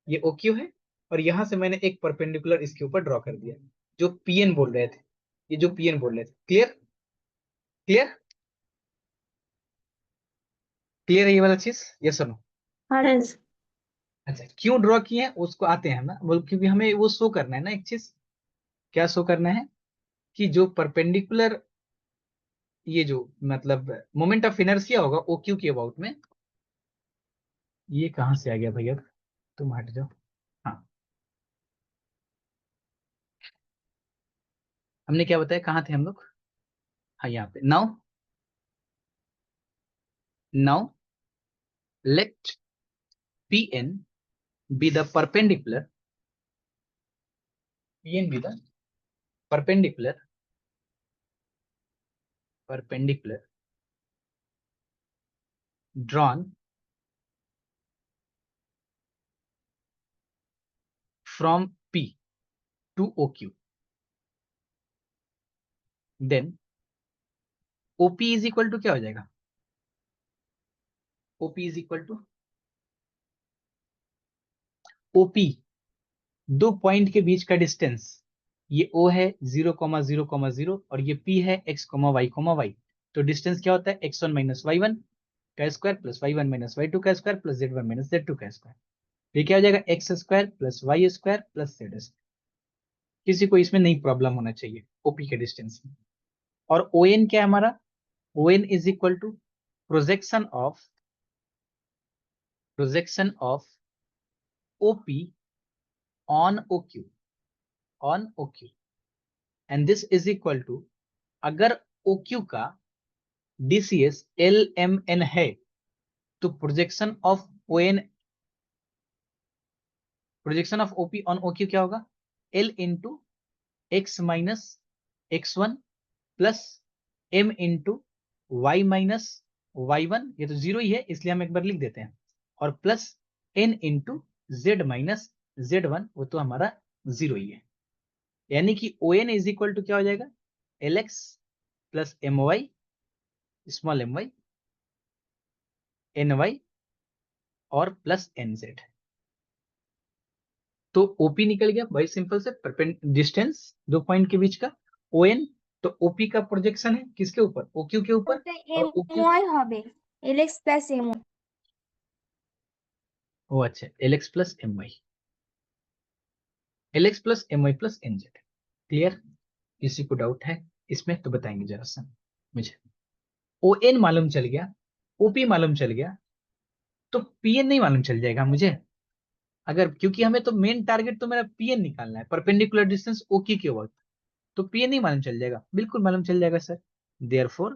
ये ओक्यू है, और यहाँ से मैंने एक परपेंडिकुलर इसके ऊपर ड्रॉ कर दिया, जो पीएन बोल रहे थे, ये जो पीएन बोल रहे थे। क्लियर, क्लियर, क्लियर है ये वाला चीज, ये सुनो। हाँ हाँ सर। अच्छा, क्यों ड्रॉ किए हैं उसको आते हैं ना, बोल, क्योंकि हमें वो शो करना है ना एक चीज, क्या शो करना है कि जो परपेंडिकुलर, ये जो मतलब मोमेंट ऑफ इनर्शिया होगा ओक्यू के अबाउट में, ये कहां से आ गया भैया, तुम हट जाओ। हाँ, हमने क्या बताया, कहाँ थे हम लोग, हाँ यहाँ पे। Now now let Pn be the perpendicular, Pn be the perpendicular drawn from P to OQ, then OP is equal to क्या हो जाएगा, OP is equal to OP, दो पॉइंट के बीच का डिस्टेंस, ये O है 0,0,0 और ये P है x, y, तो डिस्टेंस क्या होता है x1 माइनस y1 का square plus y1 minus y2 का square plus z1 minus z2 का स्क्वायर, ये क्या हो जाएगा x square plus y square plus z square. किसी को इसमें नहीं प्रॉब्लम होना चाहिए ओपी के डिस्टेंस में। और ओ एन क्या है हमारा, O N is equal to projection of OP on OQ, and this is equal to, अगर ओक्यू का डीसीएस एल एम एन है तो projection of O N, projection of OP on OQ क्या होगा, L into X minus X one plus M into Y minus Y one, ये तो zero ही है इसलिए हम एक बार लिख देते हैं, और plus N into Z minus Z one, वो तो हमारा जीरो ही है, यानी कि O N is equal to क्या हो जाएगा, L X plus M Y, small M Y, N Y और प्लस एन जेड। तो ओपी निकल गया भाई सिंपल से, डिस्टेंस दो पॉइंट के बीच का, ओ एन, तो ओपी का प्रोजेक्शन है किसके ऊपर, ओक्यू के ऊपर, और ओक्यू, MY হবে LX প্লাস MY। ओ अच्छा, L X plus M Y, L X plus M Y plus N Z. Clear, किसी को डाउट है इसमें तो बताएंगे जरा सा मुझे। ओ एन मालूम चल गया, ओपी मालूम चल गया, तो पीएन नहीं मालूम चल जाएगा मुझे, अगर, क्योंकि हमें तो मेन टारगेट तो मेरा पीएन निकालना है, परपेंडिकुलर डिस्टेंस ओक्यू के वक्त, तो पीएन नहीं मालूम चल जाएगा, बिल्कुल मालूम चल जाएगा सर। देयरफॉर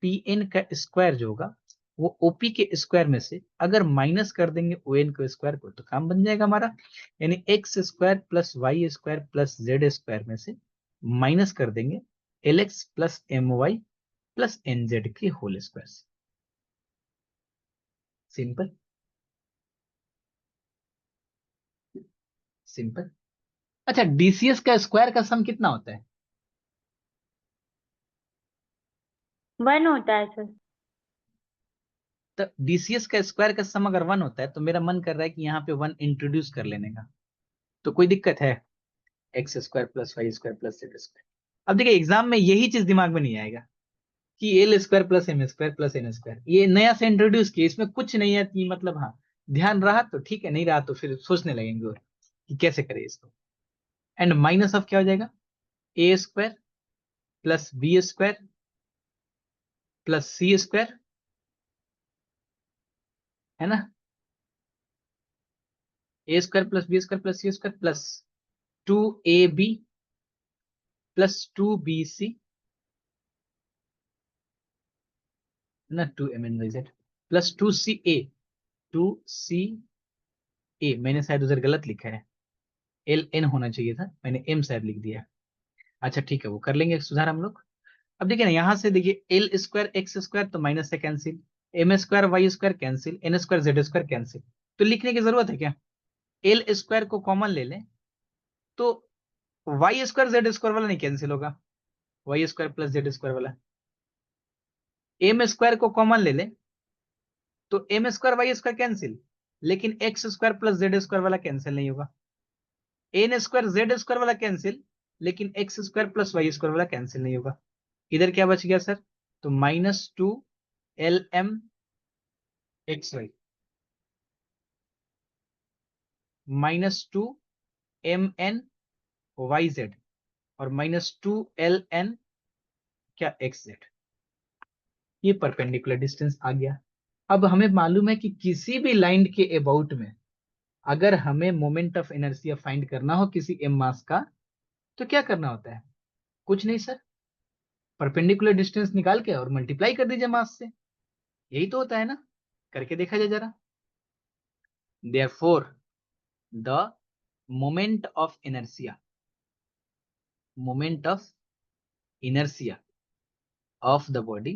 पीएन का स्क्वायर जो होगा वो ओपी के स्क्वायर में से अगर माइनस कर देंगे ओएन के स्क्वायर को तो काम बन जाएगा हमारा, यानी X square plus Y square plus Z square में से माइनस कर देंगे L X plus M Y plus N Z के होल स्क्वायर से। Simple, simple. अच्छा, डीसीएस का स्क्वायर का सम कितना होता है, 1 होता है सर। तो डीसीएस का स्क्वायर का सम अगर 1 होता है तो मेरा मन कर रहा है कि यहाँ पे 1 इंट्रोड्यूस कर लेने का, तो कोई दिक्कत है, X square plus Y square plus Z square. अब देखिए एग्जाम में यही चीज दिमाग में नहीं आएगा कि L square plus M square plus N square, ये नया से इंट्रोड्यूस किया, इसमें कुछ नहीं है कि मतलब, हाँ ध्यान रहा तो ठीक है, नहीं रहा तो फिर सोचने लगेंगे और कि कैसे करें इसको। एंड माइनस ऑफ क्या हो जाएगा, A square plus B square plus C square, है ना, A square plus B square plus C square plus 2ab plus 2bc, ना 2mnz प्लस 2ca, मैंने शायद उधर गलत लिखा है, एल एन होना चाहिए था, मैंने एम शायद लिख दिया। अच्छा ठीक है, वो कर लेंगे सुधार हम लोग। अब देखिए ना, यहां से देखिए एल स्क्वायर एक्स स्क्वायर तो माइनस से cancel, M square Y square cancel, N square Z square cancel, तो लिखने की जरूरत है क्या? एल स्क्वायर को कॉमन ले लें तो वाई स्क्वायर जेड स्क्वायर वाला नहीं कैंसिल होगा, Y square plus Z square वाला। एम स्क्वायर को कॉमन ले लें तो M square Y square cancel, लेकिन X square plus Z square वाला कैंसिल नहीं होगा। एन स्क्वायर जेड स्क्वायर वाला कैंसिल, लेकिन X square plus Y square वाला कैंसिल नहीं होगा। इधर क्या बच गया सर? तो -2 LM XY -2 MN YZ और -2 LN क्या XZ। ये परपेंडिकुलर डिस्टेंस आ गया। अब हमें मालूम है कि किसी भी लाइन के अबाउट में अगर हमें मोमेंट ऑफ इनर्शिया फाइंड करना हो किसी m मास का, तो क्या करना होता है? कुछ नहीं सर, परपेंडिकुलर डिस्टेंस निकाल के और मल्टीप्लाई कर दीजिए मास से। यही तो होता है ना, करके देखा जाए जरा। Therefore the moment of inertia of the body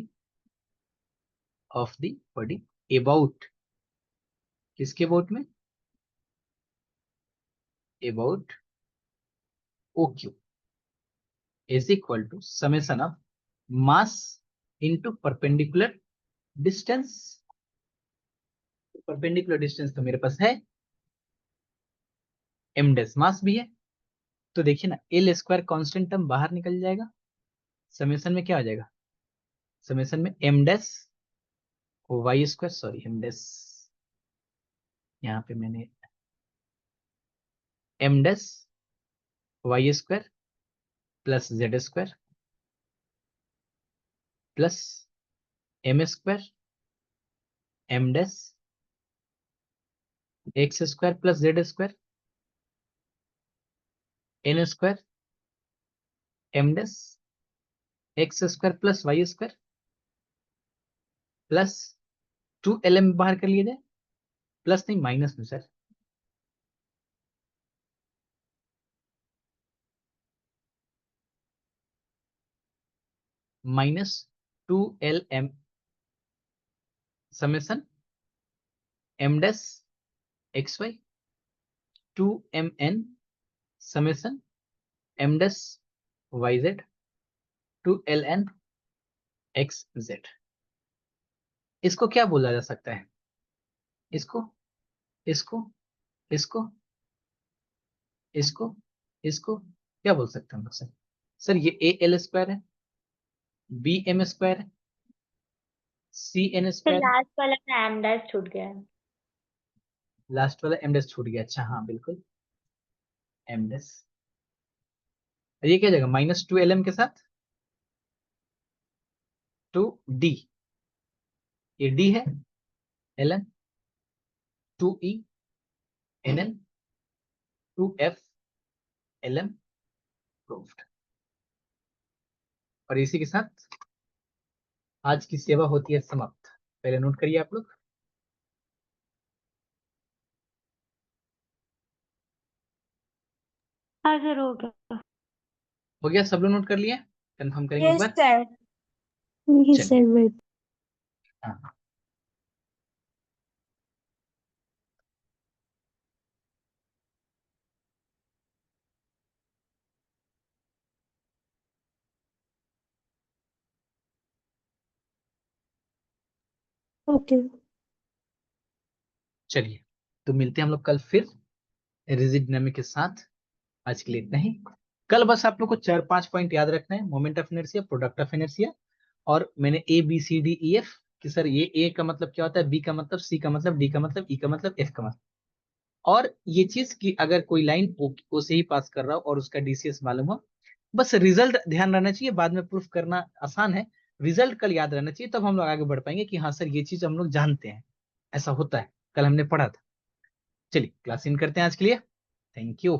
about, किसके अबाउट में? about OQ is equal to summation of mass into perpendicular distance। Perpendicular distance तो मेरे पास है, m डैश मास भी है, तो देखिए ना एल स्क्वायर कॉन्स्टेंट टर्म बाहर निकल जाएगा, समेशन में क्या हो जाएगा? समेशन में m dash y square, sorry m dash, यहाँ पे मैंने m dash y square plus Z square plus m square m dash x square plus Z square n square m dash x square plus Y square plus 2LM बाहर कर लिए जाए, plus नहीं minus में sir, -2LM summation m dash XY 2MN समेशन m dash YZ 2LN XZ। इसको क्या बोला जा सकता है? इसको इसको इसको इसको इसको क्या बोल सकते हैं हम लोग सर? सर ये AL स्क्वायर है, BM स्क्वायर है, CN तो तो स्क्वायर, लास्ट वाला का एम डैश छूट गया है। लास्ट वाला m डैश छूट गया। अच्छा हाँ बिल्कुल m डैश, ये क्या जाएगा? -2LM के साथ 2D, ये D है, LN 2E NN 2F LM proved. और इसी के साथ आज की सेवा होती है समाप्त। पहले नोट करिए आप लोग। हाँ सर हो गया। हो गया? सब लोग नोट कर लिए? कंफर्म करेंगे एक Yes, बार। sir. नहीं चलिए सर वेट। हाँ ओके चलिए, तो मिलते हैं हम लोग कल फिर रिजिड डायनामिक के साथ। आज के लिए इतना ही। कल बस आप लोग को 4-5 पॉइंट याद रखना है, moment of inertia, product of inertia, और मैंने ABCDEF कि सर ये ए का मतलब क्या होता है, बी का मतलब, सी का मतलब, डी का मतलब, ई का मतलब, एफ का मतलब। और ये चीज कि अगर कोई लाइन ओ से ही पास कर रहा हो और उसका DCS मालूम हो, बस रिजल्ट ध्यान रहना चाहिए, बाद में प्रूफ करना आसान है। रिजल्ट कल याद रहना चाहिए, तब हम लोग आगे बढ़ पाएंगे कि हाँ सर ये चीज हम लोग जानते हैं, ऐसा होता है, कल हमने पढ़ा था। चलिए क्लास इन करते हैं आज के लिए। Thank you.